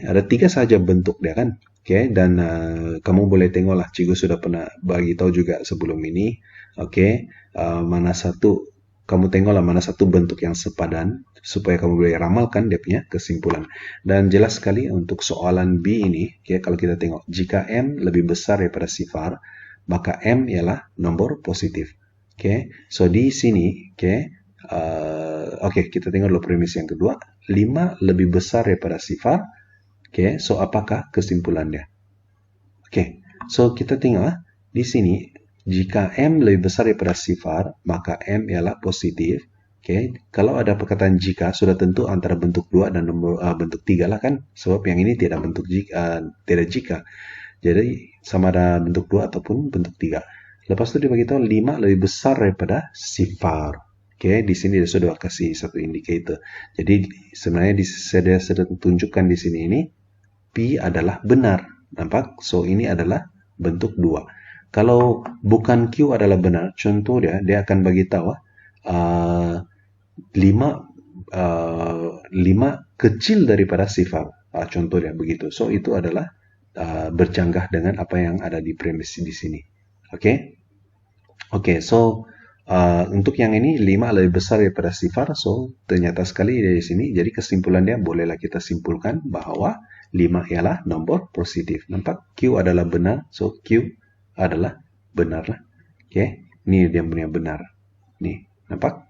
Ada 3 saja bentuk dia kan. Dan kamu boleh tengoklah, cikgu sudah pernah bagi tahu juga sebelum ini. Mana satu, kamu tengoklah mana satu bentuk yang sepadan, supaya kamu boleh ramalkan dia punya kesimpulan. Dan jelas sekali untuk soalan B ini, kalau kita tengok, jika M lebih besar daripada sifar, maka M ialah nomor positif. So di sini, kita tengok dulu premis yang kedua. 5 lebih besar daripada sifar. So apakah kesimpulannya? So kita tengok di sini, jika M lebih besar daripada sifar, maka M ialah positif. Kalau ada perkataan jika, sudah tentu antara bentuk 2 dan bentuk 3 lah kan. Sebab yang ini tidak bentuk tidak jika. Jadi sama ada bentuk 2 ataupun bentuk 3. Lepas itu dibagi tahu 5 lebih besar daripada sifar. Di sini dia sudah kasih satu indikator. Jadi sebenarnya saya sudah tunjukkan di sini ini P adalah benar. Nampak? So ini adalah bentuk 2. Kalau bukan Q adalah benar, contoh dia akan bagi tahu 5 kecil daripada sifar. Contoh dia begitu. So itu adalah bercanggah dengan apa yang ada di premis di sini. So untuk yang ini 5 lebih besar daripada sifar. So ternyata sekali dari sini, jadi kesimpulannya bolehlah kita simpulkan bahwa 5 ialah nomor positif. Nampak? Q adalah benar. So Q adalah benar lah. Ini dia punya benar. Nih, nampak?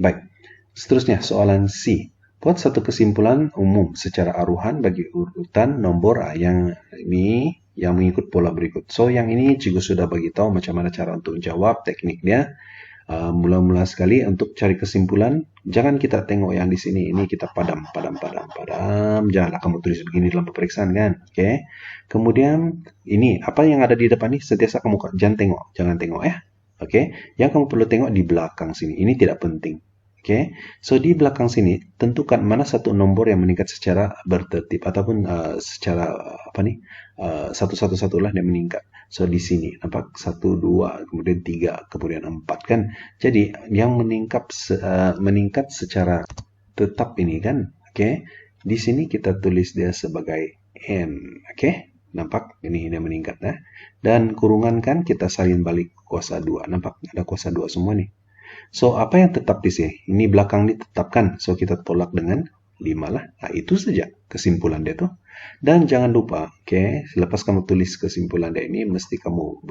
Baik. Seterusnya soalan C. Buat satu kesimpulan umum secara aruhan bagi urutan nomor yang ini yang mengikut pola berikut. So yang ini cikgu sudah bagi tahu macam mana cara untuk jawab, tekniknya. Mula-mula sekali untuk cari kesimpulan, jangan kita tengok yang di sini, ini kita padam. Janganlah kamu tulis begini dalam peperiksaan kan. Kemudian ini apa yang ada di depan ini sentiasa kamu jangan tengok ya. Yang kamu perlu tengok di belakang sini. Ini tidak penting. So di belakang sini tentukan mana satu nomor yang meningkat secara bertertib ataupun secara satu-satu lah dia meningkat. So di sini nampak 1, 2, kemudian 3, kemudian 4 kan. Jadi yang meningkat secara tetap ini kan. Di sini kita tulis dia sebagai N. Nampak ini dia meningkat ya. Dan kurungan kan kita salin balik kuasa 2. Nampak ada kuasa 2 semua nih. So, apa yang tetap di sini? Ini belakang ditetapkan. So, kita tolak dengan 5 lah. Itu saja kesimpulan dia tuh. Dan jangan lupa, selepas kamu tulis kesimpulan dia ini, mesti kamu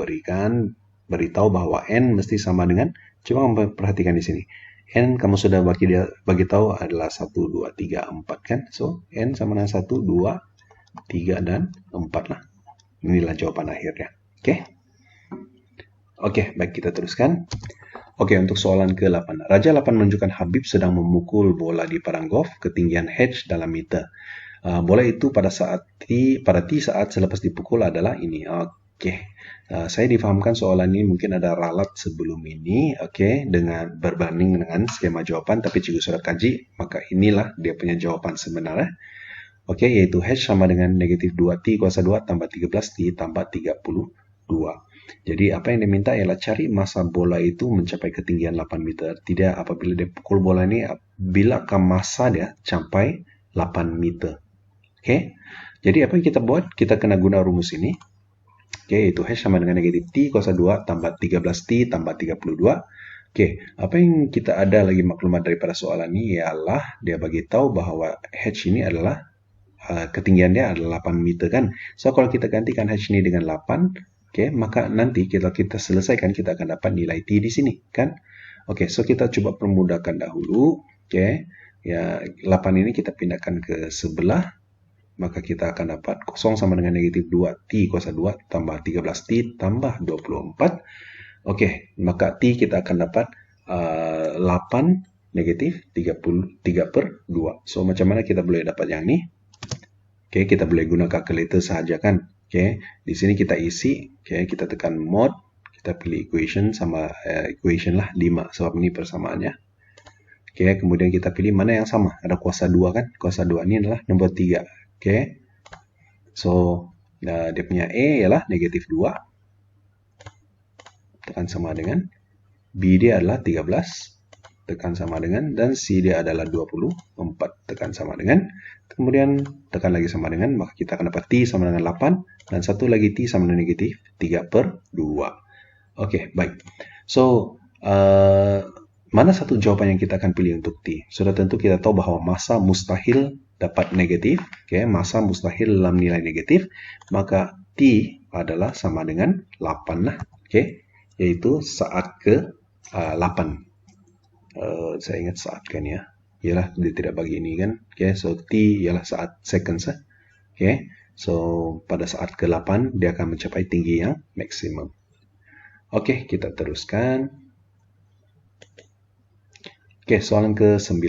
beritahu bahwa N mesti sama dengan, coba kamu perhatikan di sini. N kamu sudah bagi tahu adalah 1, 2, 3, 4 kan. So, N sama dengan 1, 2, 3, dan 4 lah. Inilah jawaban akhirnya. Baik, kita teruskan. Untuk soalan ke-8. Raja 8 menunjukkan Habib sedang memukul bola di padang golf ketinggian H dalam meter. bola itu pada T saat selepas dipukul adalah ini. Oke. Saya difahamkan soalan ini mungkin ada ralat sebelum ini, oke, dengan berbanding dengan skema jawaban, tapi cikgu sudah kaji, maka inilah dia punya jawaban sebenarnya. Oke, yaitu H sama dengan negatif 2T kuasa 2 tambah 13T tambah 32. Jadi apa yang diminta ialah cari massa bola itu mencapai ketinggian 8 meter. Tidak apabila dia pukul bola ini, bilakah massa dia sampai 8 meter. Oke, jadi apa yang kita buat? Kita kena guna rumus ini. Oke, yaitu H sama dengan negatif T kuasa 2 tambah 13T tambah 32. Oke, apa yang kita ada lagi maklumat daripada soalan ini ialah dia bagi tahu bahwa H ini adalah ketinggiannya adalah 8 meter kan. So kalau kita gantikan H ini dengan 8, oke, maka nanti kita selesaikan kita akan dapat nilai T di sini kan. Oke, so kita coba permudahkan dahulu. Oke, ya 8 ini kita pindahkan ke sebelah, maka kita akan dapat 0 sama dengan negatif 2T kuasa 2 tambah 13T tambah 24. Oke, maka T kita akan dapat 8 negatif 33/2. So macam mana kita boleh dapat yang ini? Oke, kita boleh guna kalkulator saja kan. Oke, di sini kita isi, oke, kita tekan mod, kita pilih equation sama equation lah 5 sebab ini persamaannya. Oke, kemudian kita pilih mana yang sama. Ada kuasa 2 kan? Kuasa 2 ini adalah nomor 3. Oke. So, dia punya E ialah negatif 2. Tekan sama dengan B dia adalah 13. Tekan sama dengan, dan C dia adalah 24, tekan sama dengan, kemudian tekan lagi sama dengan, maka kita akan dapat T sama dengan 8, dan satu lagi T sama dengan negatif 3/2. Oke, baik. So, mana satu jawaban yang kita akan pilih untuk T? Sudah tentu kita tahu bahwa massa mustahil dapat negatif, oke, massa mustahil dalam nilai negatif, maka T adalah sama dengan 8 lah, oke, yaitu saat ke 8. Saya ingat saat kan ya, ialah dia tidak bagi ini kan. Oke, so T ialah saat seconds. Oke, so pada saat ke-8 dia akan mencapai tinggi yang maksimum. Oke, kita teruskan. Oke, soalan ke-9.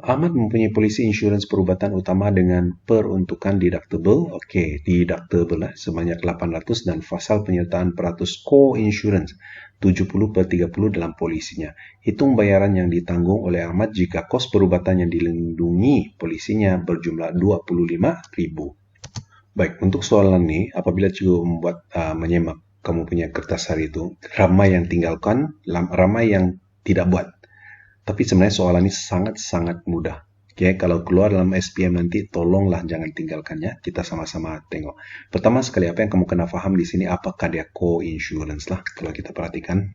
Ahmad mempunyai polisi insurans perubatan utama dengan peruntukan deductible. Oke, deductible lah, sebanyak 800 dan fasal penyertaan peratus co-insurance 70/30 dalam polisinya. Hitung bayaran yang ditanggung oleh Ahmad jika kos perubatan yang dilindungi polisinya berjumlah 25.000. Baik, untuk soalan ini, apabila cikgu membuat menyemak kamu punya kertas hari itu, ramai yang tinggalkan, ramai yang tidak buat. Tapi sebenarnya soalan ini sangat-sangat mudah. Oke, kalau keluar dalam SPM nanti, tolonglah jangan tinggalkannya. Kita sama-sama tengok. Pertama sekali, apa yang kamu kena paham di sini, apakah dia co-insurance lah, kalau kita perhatikan.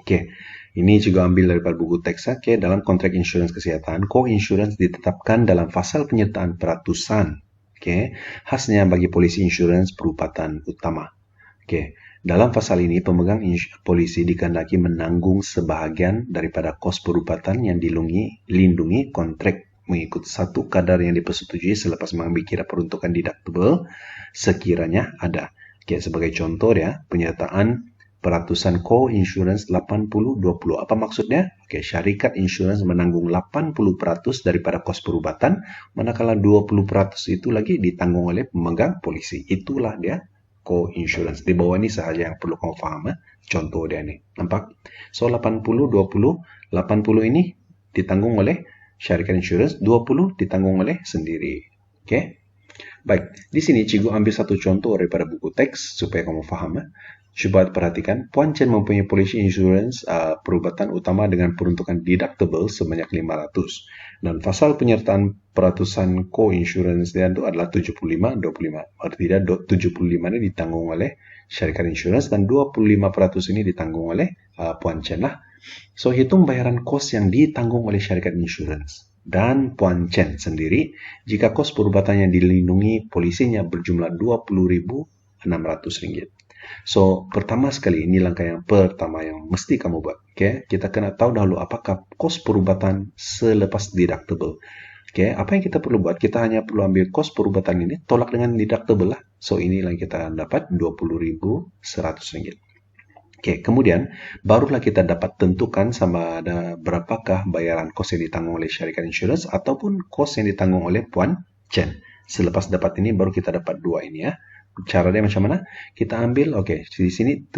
Oke, ini juga ambil daripada buku teks. Oke, dalam kontrak insurans kesehatan, co-insurance ditetapkan dalam fasal penyertaan peratusan. Oke, khasnya bagi polisi insurans perubatan utama. Oke, dalam pasal ini pemegang polisi dikehendaki menanggung sebahagian daripada kos perubatan yang dilindungi kontrak mengikut satu kadar yang dipersetujui selepas mengambil kira peruntukan deductible sekiranya ada. Oke, sebagai contoh ya, penyertaan peratusan co-insurance 80/20. Apa maksudnya? Oke, syarikat insurans menanggung 80% daripada kos perubatan, manakala 20% itu lagi ditanggung oleh pemegang polisi. Itulah dia co-insurance. Di bawah ini sahaja yang perlu kamu paham. Contoh dia nih. Nampak? So, 80/20. 80 ini ditanggung oleh syarikat insurance, 20 ditanggung oleh sendiri. Oke? Baik, di sini cikgu ambil satu contoh daripada buku teks supaya kamu paham. Coba perhatikan, Puan Chen mempunyai polisi insurans perubatan utama dengan peruntukan deductible sebanyak 500. Dan fasal penyertaan peratusan co-insurance dia itu adalah 75/25. Artinya 75 ini ditanggung oleh syarikat insurans dan 25% ini ditanggung oleh Puan Chen lah. So, hitung bayaran kos yang ditanggung oleh syarikat insurans dan Puan Chen sendiri jika kos perubatan yang dilindungi polisinya berjumlah Rp20.600. So, pertama sekali, ini langkah yang pertama yang mesti kamu buat. Okay? Kita kena tahu dahulu apakah kos perubatan selepas deductible. Okay? Apa yang kita perlu buat? Kita hanya perlu ambil kos perubatan ini, tolak dengan deductible lah. So, inilah yang kita dapat Rp20.100. Oke, kemudian barulah kita dapat tentukan sama ada berapakah bayaran kos yang ditanggung oleh syarikat insurans ataupun kos yang ditanggung oleh Puan Chen. Selepas dapat ini baru kita dapat 2 ini ya. Cara dia macam mana? Kita ambil, oke, di sini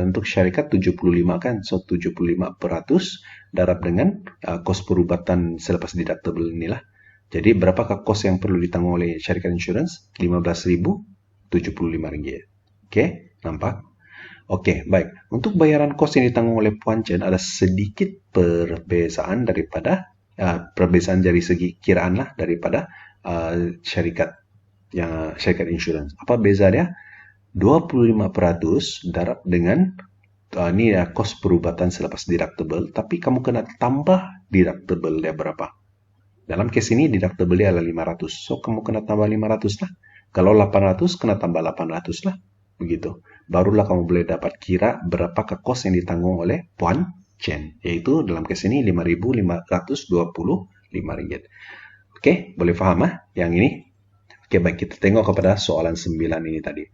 untuk syarikat 75 kan. So 75% darab dengan kos perubatan selepas deductible inilah. Jadi berapakah kos yang perlu ditanggung oleh syarikat insurance? 15.075 ringgit. Oke, nampak? Oke, baik. Untuk bayaran kos yang ditanggung oleh Puan Chen ada sedikit perbezaan daripada perbezaan dari segi kiraan lah daripada syarikat insurance. Apa beza dia? 25% darab dengan ini ya kos perubatan selepas deductible, tapi kamu kena tambah deductible dia berapa? Dalam case ini deductible dia adalah 500. So kamu kena tambah 500 lah. Kalau 800 kena tambah 800 lah. Begitu. Barulah kamu boleh dapat kira berapakah kos yang ditanggung oleh Puan Chen. Yaitu dalam case ini 5.525 ringgit. Oke, boleh paham yang ini? Oke, baik, kita tengok kepada soalan 9 ini tadi.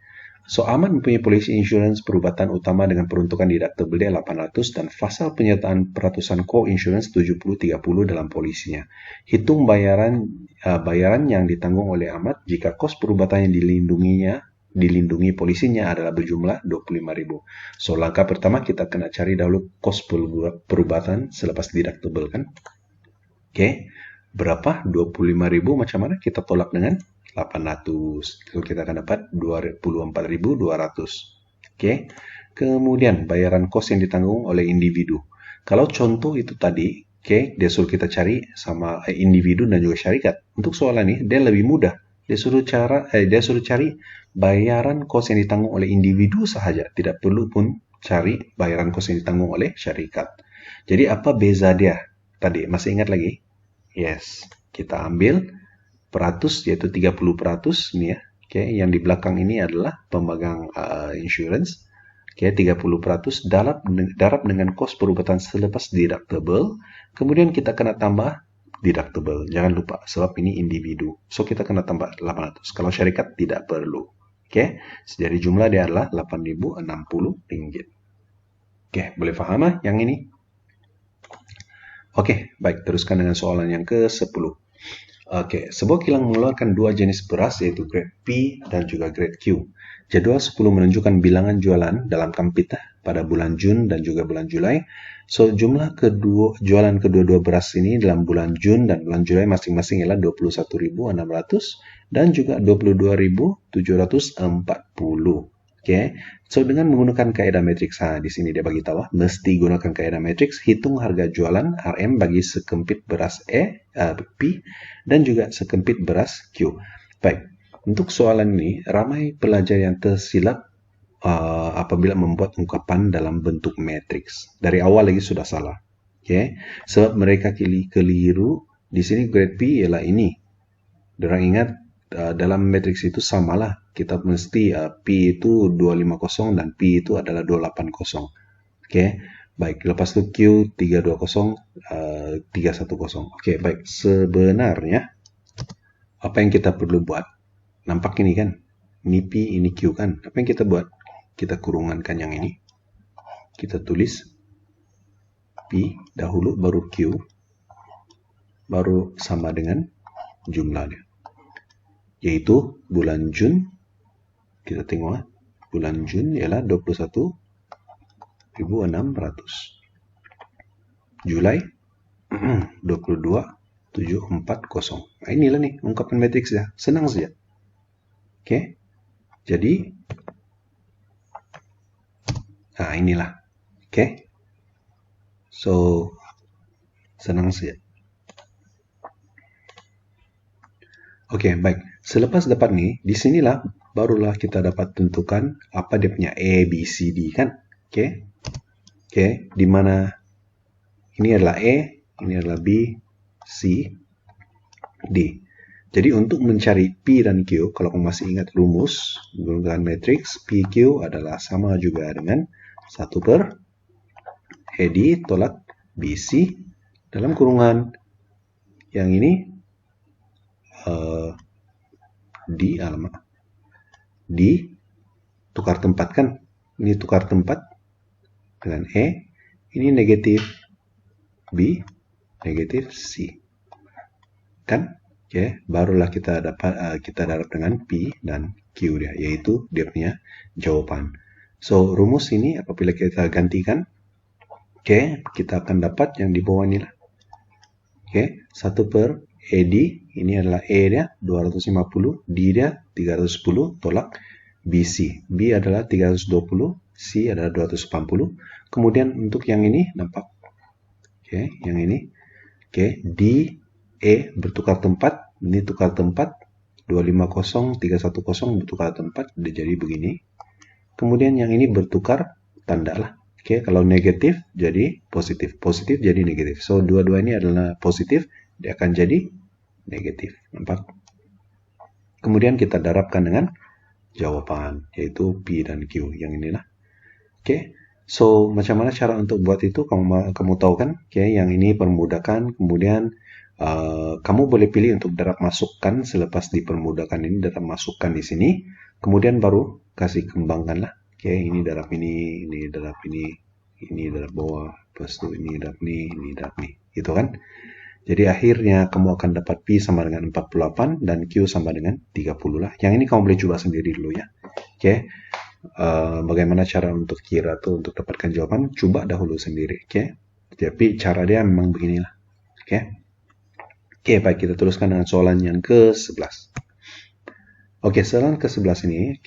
So, Ahmad mempunyai polisi insurans perubatan utama dengan peruntukan deductible dia 800 dan fasa penyertaan peratusan co-insurance 70-30 dalam polisinya. Hitung bayaran yang ditanggung oleh Ahmad jika kos perubatan yang dilindungi polisinya adalah berjumlah 25.000. So, langkah pertama kita kena cari dahulu kos perubatan selepas deductible kan. Oke, berapa? 25.000 macam mana? Kita tolak dengan 800. So, kita akan dapat 24.200. Oke. Kemudian bayaran kos yang ditanggung oleh individu. Kalau contoh itu tadi, oke, dia suruh kita cari sama individu dan juga syarikat. Untuk soalan ini dia lebih mudah. Dia suruh cari bayaran kos yang ditanggung oleh individu sahaja, tidak perlu pun cari bayaran kos yang ditanggung oleh syarikat. Jadi apa beza dia? Tadi masih ingat lagi? Yes, kita ambil peratus yaitu 30% nih ya. Oke, yang di belakang ini adalah pemegang insurance. Oke, 30% darab dengan kos perubatan selepas deductible. Kemudian kita kena tambah deductible. Jangan lupa sebab ini individu. So kita kena tambah 800. Kalau syarikat tidak perlu. Oke, jadi jumlah dia adalah 8.060 ringgit. Oke, boleh paham yang ini? Oke, baik, teruskan dengan soalan yang ke-10. Oke, sebuah kilang mengeluarkan dua jenis beras yaitu grade P dan juga grade Q. Jadwal 10 menunjukkan bilangan jualan dalam kampita pada bulan Jun dan juga bulan Julai. So, jumlah jualan kedua-dua beras ini dalam bulan Jun dan bulan Julai masing-masing ialah 21.600 dan juga 22.740. Oke, so dengan menggunakan kaidah matriks, di sini dia bagi tahu, mesti gunakan kaidah matriks, hitung harga jualan RM bagi sekempit beras P dan juga sekempit beras Q. Baik, untuk soalan ini, ramai pelajar yang tersilap apabila membuat ungkapan dalam bentuk matriks. Dari awal lagi sudah salah. Oke, sebab mereka keliru, di sini grade P ialah ini. Dorang ingat, dalam matriks itu samalah. Kita mesti P itu 250 dan P itu adalah 280. Oke, baik. Lepas itu Q 320, 310. Oke, baik. Sebenarnya apa yang kita perlu buat? Nampak ini kan? Ini P, ini Q kan? Apa yang kita buat? Kita kurungankan yang ini. Kita tulis P dahulu, baru Q, baru sama dengan jumlahnya. Yaitu bulan Jun, kita tengok bulan Jun ialah 21.600. Julai 22.740. Nah, inilah nih ungkapan matriks ya. Senang saja. Oke. Jadi inilah. Oke. So senang saja. Oke, baik. Selepas dapat nih, disinilah barulah kita dapat tentukan apa dia punya A, B, C, D kan? Oke. Oke, di mana ini adalah A, ini adalah B, C, D. Jadi untuk mencari P dan Q, kalau kamu masih ingat rumus menggunakan matriks, PQ adalah sama juga dengan 1 per AD tolak BC dalam kurungan yang ini di tukar tempat kan, ini tukar tempat dengan E, ini negatif B, negatif C kan. barulah kita dapat dengan P dan Q dia, yaitu dia punya jawaban. So rumus ini apabila kita gantikan, kita akan dapat yang di bawah ini lah. 1 per AD, ini adalah A dia 250, D dia 310 tolak BC. B adalah 320, C adalah 280. Kemudian untuk yang ini nampak, yang ini, D, E bertukar tempat, ini tukar tempat, 250, 310 bertukar tempat, jadi begini. Kemudian yang ini bertukar tanda lah. Kalau negatif jadi positif, positif jadi negatif. So dua-dua ini adalah positif, dia akan jadi negatif. Nampak? Kemudian kita darabkan dengan jawaban, yaitu P dan Q. Yang inilah. So macam mana cara untuk buat itu? Kamu tahu kan? Yang ini permudahkan. Kemudian kamu boleh pilih untuk darab masukkan. Selepas dipermudahkan ini darab masukkan di sini. Kemudian baru kasih kembangkan lah. Ini darab ini darab ini darab bawah, lepas itu ini darab ini darab ini, gitu kan? Jadi akhirnya kamu akan dapat P sama dengan 48 dan Q sama dengan 30 lah. Yang ini kamu boleh coba sendiri dulu ya. Bagaimana cara untuk kira tuh untuk dapatkan jawaban? Coba dahulu sendiri, Tapi cara dia memang beginilah, baik, kita teruskan dengan soalan yang ke-11. Soalan ke-11 ini,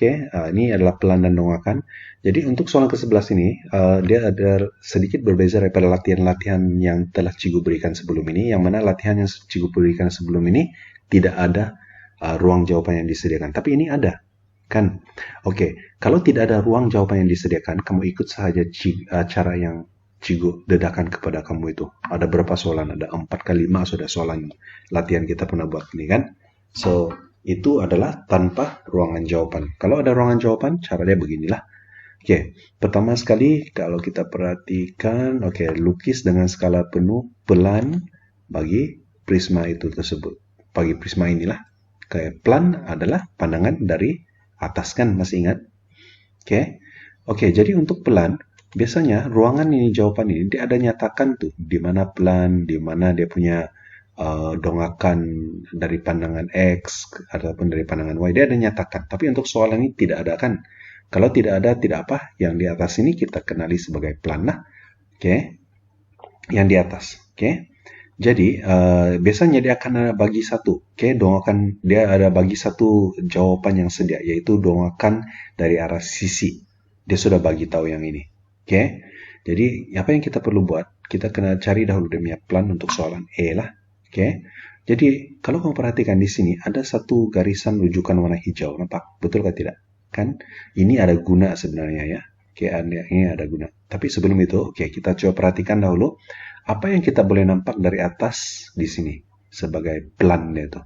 ini adalah pelan dan dongakan. Jadi untuk soalan ke-11 ini, dia ada sedikit berbeza daripada latihan-latihan yang telah Cikgu berikan sebelum ini, yang mana latihan yang Cikgu berikan sebelum ini tidak ada ruang jawaban yang disediakan. Tapi ini ada, kan? Kalau tidak ada ruang jawaban yang disediakan, kamu ikut saja cara yang Cikgu dedakan kepada kamu itu. Ada berapa soalan? Ada 4 kali 5 sudah soalan latihan kita pernah buat ini, kan? So, itu adalah tanpa ruangan jawaban. Kalau ada ruangan jawaban, cara dia beginilah. Pertama sekali kalau kita perhatikan, lukis dengan skala penuh pelan bagi prisma itu tersebut. Bagi prisma inilah. Pelan adalah pandangan dari atas, kan? Masih ingat? Jadi untuk pelan, biasanya ruangan ini, jawaban ini, dia ada nyatakan tuh, di mana pelan, di mana dia punya dongakan dari pandangan X ataupun dari pandangan Y, dia ada nyatakan. Tapi untuk soalan ini tidak ada, kan? Kalau tidak ada, tidak apa. Yang di atas ini kita kenali sebagai pelan lah. Yang di atas. Jadi biasanya dia akan ada bagi satu. Dongakan dia ada bagi satu jawaban yang sedia, yaitu dongakan dari arah sisi. Dia sudah bagi tahu yang ini. Jadi apa yang kita perlu buat? Kita kena cari dahulu dia pelan untuk soalan E lah. Jadi kalau kamu perhatikan di sini ada satu garisan rujukan warna hijau, nampak? Betul atau tidak? Kan? Ini ada guna sebenarnya ya. Ini ada guna. Tapi sebelum itu, kita coba perhatikan dahulu apa yang kita boleh nampak dari atas di sini sebagai pelan itu.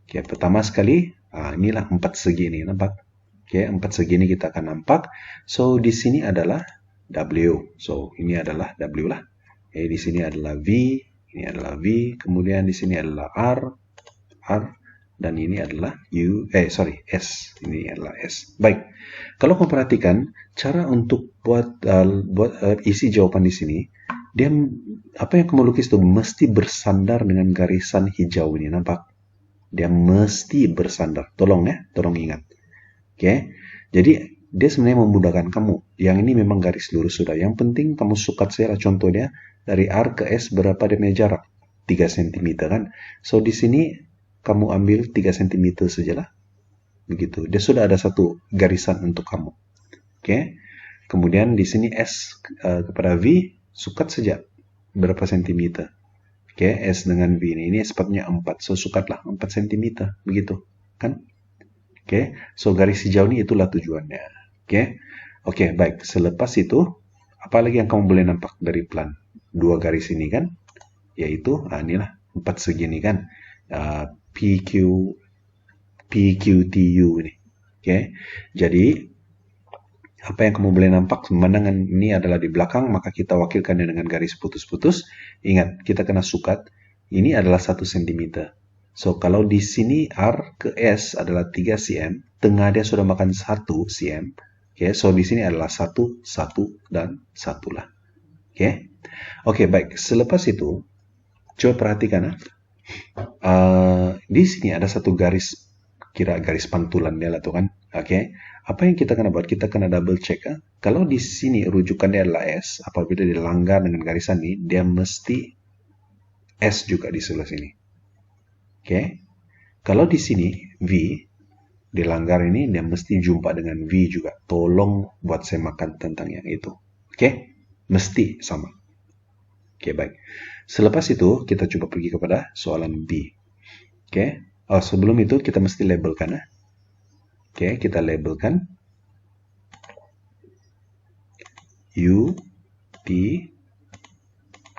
Pertama sekali, inilah 4 segi ini, nampak? 4 segi ini kita akan nampak. So di sini adalah W. So ini adalah W lah. Di sini adalah V. Ini adalah V, kemudian di sini adalah R, dan ini adalah S. Ini adalah S. Baik, kalau kamu perhatikan, cara untuk buat isi jawaban di sini, dia apa yang kamu lukis itu mesti bersandar dengan garisan hijau ini, nampak? Dia mesti bersandar. Tolong ingat. Jadi dia sebenarnya memudahkan kamu. Yang ini memang garis lurus sudah. Yang penting kamu sukat saja contohnya. Dari R ke S berapa dia punya jarak? 3 cm, kan? So di sini kamu ambil 3 cm sajalah. Begitu. Dia sudah ada satu garisan untuk kamu. Kemudian di sini S kepada V sukat saja berapa cm. S dengan V ini sepatnya 4. So sukatlah 4 cm. Begitu, kan? So garis hijau ini itulah tujuannya. Baik. Selepas itu, apa lagi yang kamu boleh nampak dari pelan? 2 garis ini, kan? Yaitu, inilah 4 segi ini, kan? PQTU ini. Jadi, apa yang kamu boleh nampak, pemandangan ini adalah di belakang, maka kita wakilkannya dengan garis putus-putus. Ingat, kita kena sukat. Ini adalah 1 cm. So, kalau di sini R ke S adalah 3 cm, tengah dia sudah makan 1 cm. So di sini adalah 1, 1, dan 1 lah. Baik. Selepas itu, coba perhatikan. Di sini ada satu garis, kira garis pantulan dia lah tuh kan. Oke. Apa yang kita kena buat? Kita kena double check. Kalau di sini rujukannya adalah S, apabila dilanggar dengan garisan ini, dia mesti S juga di sebelah sini. Oke. Kalau di sini V dilanggar ini, dia mesti jumpa dengan V juga. Tolong buat saya makan tentang yang itu. Oke. Mesti sama. Oke, baik. Selepas itu, kita coba pergi kepada soalan B. Oke. Oh, sebelum itu kita mesti labelkan. Oke, kita labelkan U, P,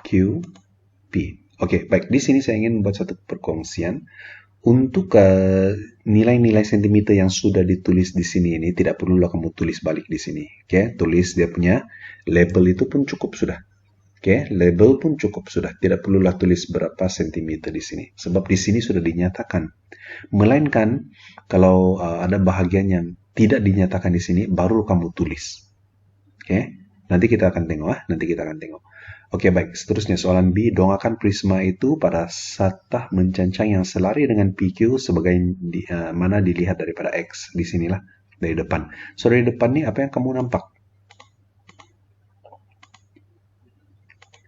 Q, P. Oke, baik. Di sini saya ingin membuat satu perkongsian. Untuk nilai-nilai sentimeter yang sudah ditulis di sini ini, tidak perlulah kamu tulis balik di sini. Oke, tulis dia punya label itu pun cukup sudah. Oke, label pun cukup sudah. Tidak perlulah tulis berapa sentimeter di sini. Sebab di sini sudah dinyatakan. Melainkan, kalau ada bahagian yang tidak dinyatakan di sini, baru kamu tulis. Oke, nanti kita akan tengok. Oke, baik. Seterusnya, soalan B. Dongakkan prisma itu pada satah mencancang yang selari dengan PQ sebagai mana dilihat daripada X. Di sinilah, dari depan. So, dari depan nih, apa yang kamu nampak?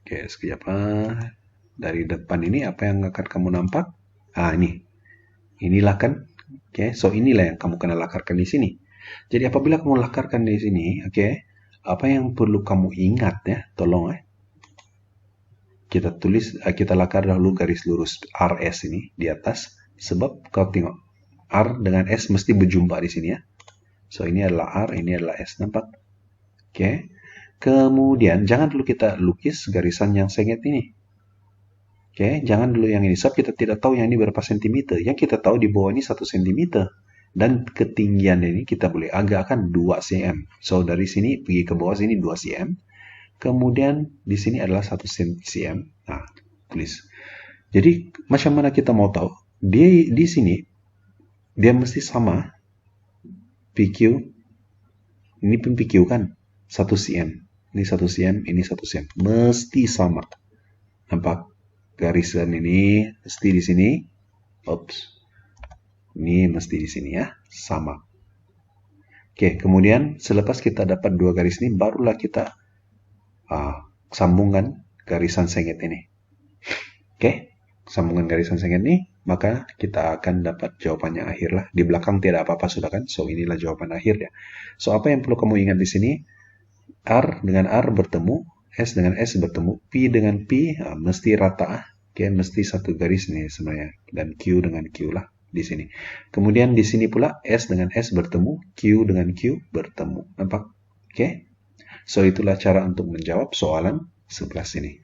Oke, sekejap. Dari depan ini apa yang akan kamu nampak? Ini. Inilah kan. Oke, so inilah yang kamu kena lakarkan di sini. Jadi apabila kamu lakarkan di sini, oke, apa yang perlu kamu ingat ya? Tolong kita tulis, kita lakar dahulu garis lurus RS ini di atas. Sebab kau tengok R dengan S mesti berjumpa di sini ya. So ini adalah R, ini adalah S, nampak? Oke. Kemudian, jangan dulu kita lukis garisan yang sengit ini. Oke, jangan dulu yang ini. Sebab kita tidak tahu yang ini berapa sentimeter. Yang kita tahu di bawah ini 1 sentimeter. Dan ketinggian ini kita boleh agakkan 2 cm. So, dari sini pergi ke bawah sini 2 cm. Kemudian, di sini adalah 1 cm. Nah, tulis. Jadi, macam mana kita mau tahu? Di sini, dia mesti sama. PQ. Ini pun PQ kan? 1 cm. Ini 1 cm, ini 1 cm. Mesti sama. Nampak? Garisan ini mesti di sini. Oops. Ini mesti di sini ya. Sama. Oke, kemudian selepas kita dapat dua garis ini, barulah kita sambungkan garisan sengit ini. Oke, sambungan garisan sengit ini, maka kita akan dapat jawabannya akhir lah. Di belakang tidak apa-apa sudah kan? So, inilah jawaban akhir ya. So, apa yang perlu kamu ingat di sini? R dengan R bertemu, S dengan S bertemu, P dengan P mesti rata. Oke, mesti satu garis nih sebenarnya. Dan Q dengan Q lah di sini. Kemudian di sini pula S dengan S bertemu, Q dengan Q bertemu. Nampak? Oke. So, itulah cara untuk menjawab soalan sebelah sini.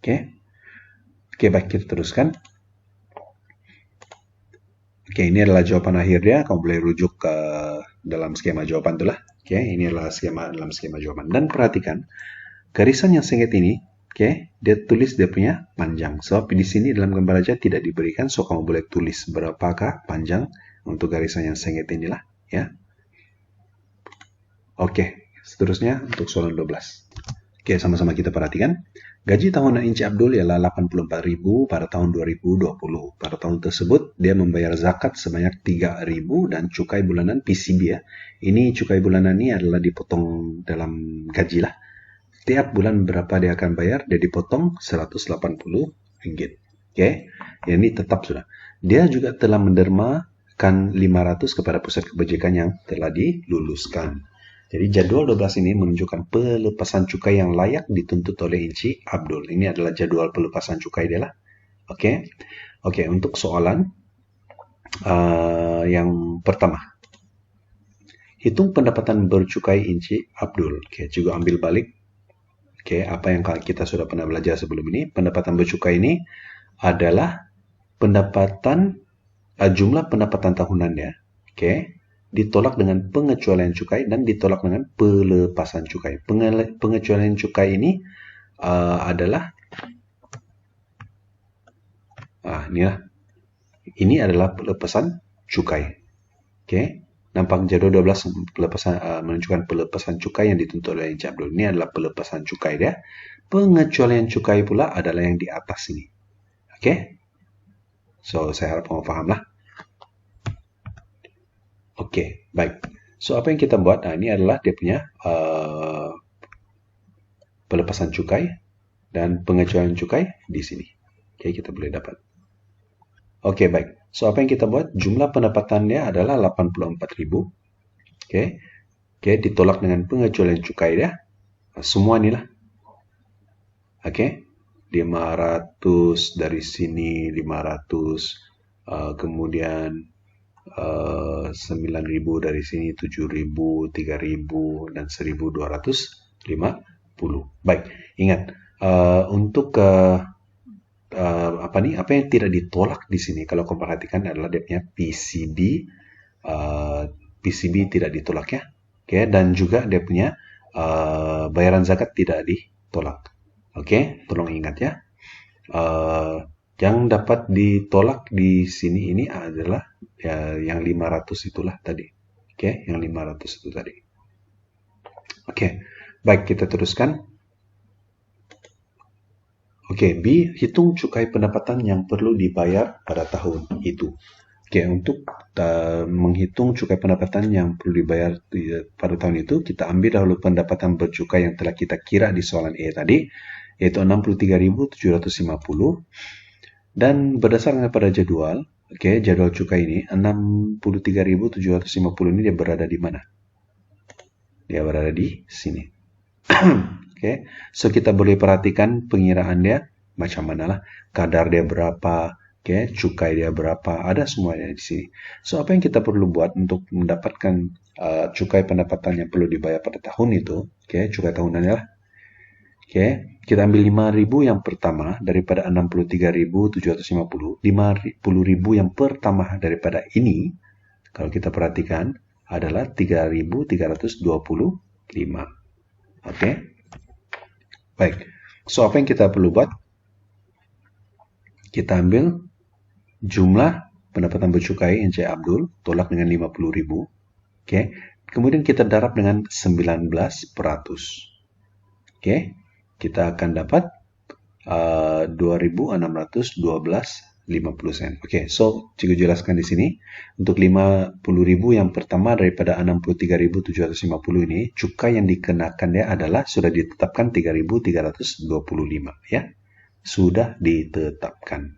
Oke. Oke, baik, kita teruskan. Oke, ini adalah jawaban akhir dia. Kamu boleh rujuk ke dalam skema jawaban itulah. Oke, ini adalah dalam skema jawaban. Dan perhatikan, garisan yang sengit ini, oke, dia tulis dia punya panjang. Sebab di sini dalam gambar aja tidak diberikan, so kamu boleh tulis berapakah panjang untuk garisan yang sengit inilah, ya. Oke, seterusnya untuk soalan 12. Oke, sama-sama kita perhatikan. Gaji tahunan Encik Abdul ialah 84.000 pada tahun 2020. Pada tahun tersebut, dia membayar zakat sebanyak 3.000 dan cukai bulanan PCB ya. Ini cukai bulanan ini adalah dipotong dalam gaji lah. Tiap bulan berapa dia akan bayar? Dia dipotong 180 ringgit. Oke, ini tetap sudah. Dia juga telah mendermakan 500 kepada pusat kebajikan yang telah diluluskan. Jadi jadwal 12 ini menunjukkan pelepasan cukai yang layak dituntut oleh Encik Abdul. Ini adalah jadwal pelepasan cukai dia lah. Oke. Oke, untuk soalan yang pertama. Hitung pendapatan bercukai Encik Abdul. Oke, juga ambil balik. Oke, apa yang kita sudah pernah belajar sebelum ini. Pendapatan bercukai ini adalah pendapatan jumlah pendapatan tahunannya. Oke. Ditolak dengan pengecualian cukai dan ditolak dengan pelepasan cukai. Pengecualian cukai ini adalah ini adalah pelepasan cukai. Oke, nampak jadwal 12 menunjukkan pelepasan cukai yang dituntut oleh Encik Abdul. Ini adalah pelepasan cukai dia. Pengecualian cukai pula adalah yang di atas ini. Oke. So, saya harap kamu paham lah. Oke, baik. So, apa yang kita buat? Nah, ini adalah dia punya pelepasan cukai dan pengecualian cukai di sini. Oke, kita boleh dapat. Oke, baik. So, apa yang kita buat? Jumlah pendapatannya adalah 84.000. Oke. Oke, ditolak dengan pengecualian cukai dia. Semua inilah. Oke. 500 dari sini, 500. Kemudian 9.000 dari sini, 7.000, 3.000, dan 1.250. Baik, ingat untuk apa yang tidak ditolak di sini kalau kamu perhatikan adalah dia punya PCB. PCB tidak ditolak ya. Oke, dan juga dia punya bayaran zakat tidak ditolak. Oke, tolong ingat ya. Yang dapat ditolak di sini ini adalah ya, yang 500 itulah tadi. Oke, yang 500 itu tadi. Oke, baik, kita teruskan. Oke, B, hitung cukai pendapatan yang perlu dibayar pada tahun itu. Oke, untuk menghitung cukai pendapatan yang perlu dibayar pada tahun itu, kita ambil dahulu pendapatan bercukai yang telah kita kira di soalan E tadi, yaitu 63.750. Dan berdasarkan pada jadwal, oke, jadwal cukai ini, 63.750 ini dia berada di mana? Dia berada di sini. Oke, so kita boleh perhatikan pengiraan dia macam mana lah, kadar dia berapa, oke, cukai dia berapa, ada semuanya di sini. So apa yang kita perlu buat untuk mendapatkan cukai pendapatan yang perlu dibayar pada tahun itu, oke, cukai tahunannya lah. Oke, kita ambil 5.000 yang pertama daripada 63.750, 50.000 yang pertama daripada ini, kalau kita perhatikan adalah 3.325. Oke. Baik, so apa yang kita perlu buat? Kita ambil jumlah pendapatan bercukai Encik Abdul, tolak dengan 50.000. Oke, kemudian kita darab dengan 19%. Oke, kita akan dapat 2.612.50 sen. Oke, so cikgu jelaskan di sini. Untuk 50.000 yang pertama daripada 63.750 ini, cukai yang dikenakan dia adalah sudah ditetapkan 3.325 ya. Sudah ditetapkan.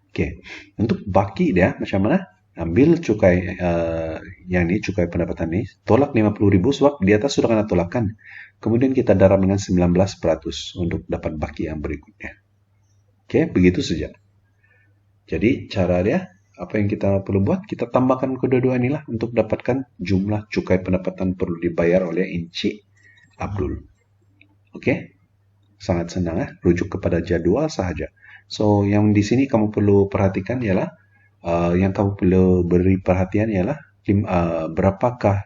Oke, untuk baki dia macam mana? Ambil cukai yang ini, cukai pendapatan ini, tolak 50.000 sebab di atas sudah kena tolakan. Kemudian kita darab dengan 19% untuk dapat baki yang berikutnya. Oke, begitu saja. Jadi cara dia, apa yang kita perlu buat? Kita tambahkan kedua-dua inilah untuk dapatkan jumlah cukai pendapatan perlu dibayar oleh Encik Abdul. Oke, sangat senang ya, rujuk kepada jadwal sahaja. So, yang di sini kamu perlu perhatikan ialah, yang kamu perlu beri perhatian ialah, berapakah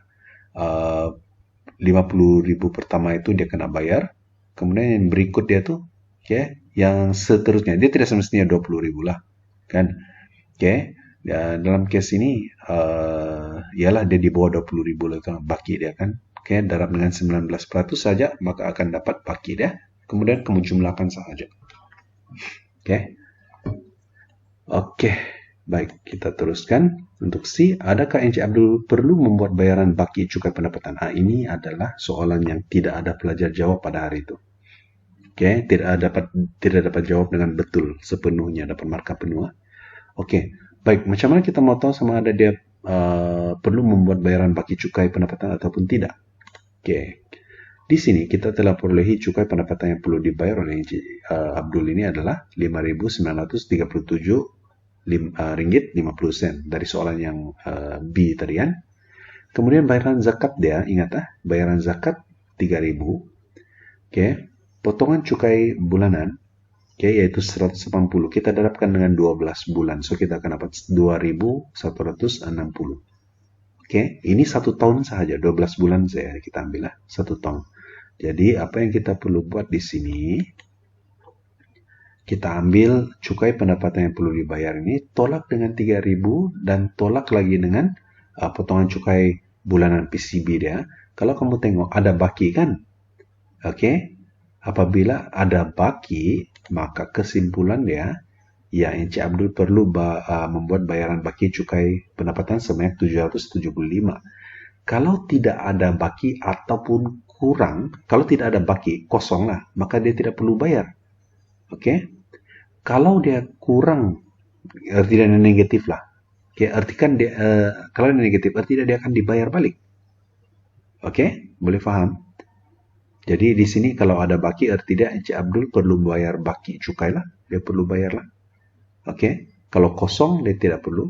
50.000 pertama itu dia kena bayar. Kemudian yang berikut dia tuh, okay, yang seterusnya, dia tidak semestinya 20.000 lah. Kan, oke, ya, dalam case ini ialah dia di bawah 20.000 lah kan, baki dia kan, oke, darab dengan 19% saja maka akan dapat baki dia, kemudian kamu jumlahkan saja. Oke, baik, kita teruskan. Untuk C, adakah Encik Abdul perlu membuat bayaran baki cukai pendapatan? Ini adalah soalan yang tidak ada pelajar jawab pada hari itu. Oke, tidak dapat jawab dengan betul sepenuhnya, dapat markah penuh. Oke, baik. Macam mana kita mau tahu sama ada dia perlu membuat bayaran baki cukai pendapatan ataupun tidak? Oke, di sini kita telah perolehi cukai pendapatan yang perlu dibayar oleh Abdul ini adalah 5.937 ringgit 50 sen dari soalan yang B tadi kan. Kemudian bayaran zakat dia, ingat bayaran zakat 3.000. Oke, potongan cukai bulanan, oke, yaitu 180. Kita darabkan dengan 12 bulan. So, kita akan dapat 2.160. Oke, ini 1 tahun sahaja. 12 bulan saya kita ambil lah. 1 tahun. Jadi, apa yang kita perlu buat di sini, kita ambil cukai pendapatan yang perlu dibayar ini, tolak dengan 3.000 dan tolak lagi dengan potongan cukai bulanan PCB dia. Kalau kamu tengok, ada baki kan? Oke, apabila ada baki, maka kesimpulan dia ya Encik Abdul perlu membuat bayaran baki cukai pendapatan sebanyak 775. Kalau tidak ada baki ataupun kurang, kalau tidak ada baki, kosong lah, maka dia tidak perlu bayar. Oke? Kalau dia kurang, artinya negatif lah. Oke, artikan dia, kalau dia negatif, artinya dia akan dibayar balik. Oke? Boleh faham? Jadi di sini kalau ada baki, artinya Encik Abdul perlu bayar baki cukai lah. Dia perlu bayar lah. Oke? Kalau kosong, dia tidak perlu.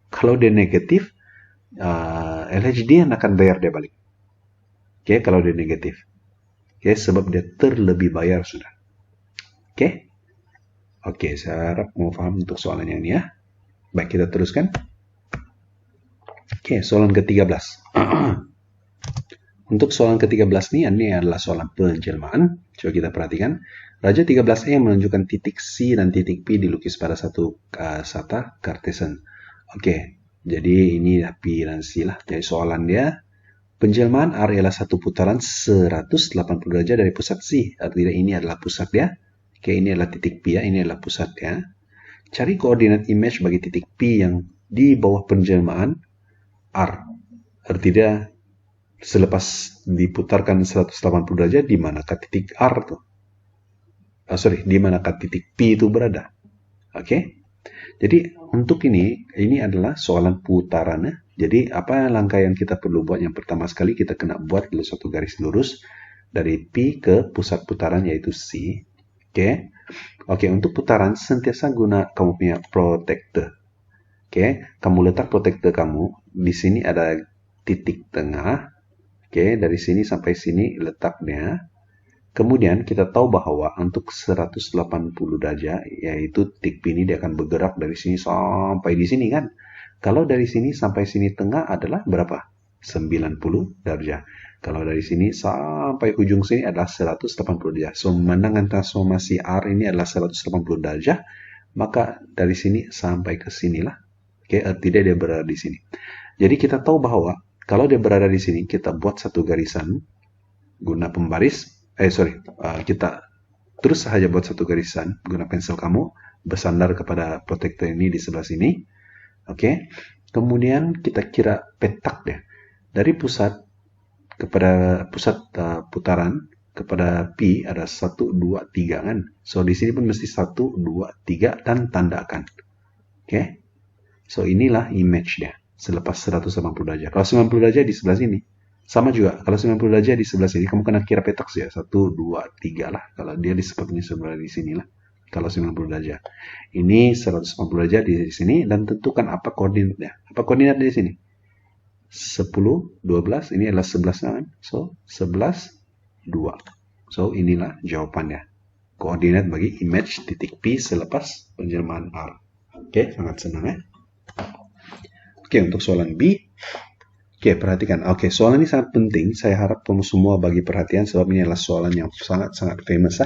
Kalau dia negatif, LHD yang akan bayar dia balik. Oke, kalau dia negatif. Oke, sebab dia terlebih bayar sudah. Oke? Oke, saya harap mau paham untuk soalan yang ini ya. Baik, kita teruskan. Oke, soalan ke-13. Untuk soalan ke-13 ini adalah soalan penjelmaan. Coba kita perhatikan. Raja 13E menunjukkan titik C dan titik P dilukis pada satu sata Cartesian. Oke, jadi ini P dan C lah. Jadi soalan dia, penjelmaan R ialah satu putaran 180 derajat dari pusat C. Artinya ini adalah pusat dia. Oke, ini adalah titik P ya, ini adalah pusat ya. Cari koordinat image bagi titik P yang di bawah penjelmaan R. Artinya selepas diputarkan 180 derajat, di manakah titik R tuh? Di manakah titik P itu berada? Oke? Jadi untuk ini adalah soalan putaran ya. Jadi apa langkah yang kita perlu buat? Yang pertama sekali kita kena buat dulu satu garis lurus dari P ke pusat putaran yaitu C. Oke? Oke, untuk putaran sentiasa guna kamu punya protektor. Oke, kamu letak protektor kamu di sini ada titik tengah. Oke, dari sini sampai sini letaknya. Kemudian kita tahu bahwa untuk 180 derajat, yaitu titik P ini dia akan bergerak dari sini sampai di sini kan. Kalau dari sini sampai sini tengah adalah berapa? 90 derajat. Kalau dari sini sampai ujung sini adalah 180 derajat. So, menangkan transformasi R ini adalah 180 derajat. Maka dari sini sampai ke sinilah. Oke, artinya dia berada di sini. Jadi kita tahu bahwa kalau dia berada di sini, kita buat satu garisan guna pembaris. Kita terus saja buat satu garisan guna pensil kamu, bersandar kepada protektor ini di sebelah sini. Oke. Kemudian kita kira petak dia. Dari pusat kepada pusat putaran kepada P ada 1, 2, 3 kan. So di sini pun mesti 1, 2, 3 dan tandakan. Oke. So inilah image dia selepas 180 derajat. Kalau 90 derajat di sebelah sini. Sama juga, kalau 90 derajat di sebelah sini, kamu kena kira petak sih ya. 1, 2, 3 lah. Kalau dia sepertinya sebelah di sini lah. Kalau 90 derajat. Ini 180 derajat di sini. Dan tentukan apa koordinatnya. Apa koordinat di sini? 10, 12. Ini adalah 11 kan. So, 11, 2. So, inilah jawabannya. Koordinat bagi image titik P selepas penjelmaan R. Oke, sangat senang ya. Oke, untuk soalan B. Oke, perhatikan. Oke, soalan ini sangat penting. Saya harap kamu semua bagi perhatian sebab ini adalah soalan yang sangat-sangat famous.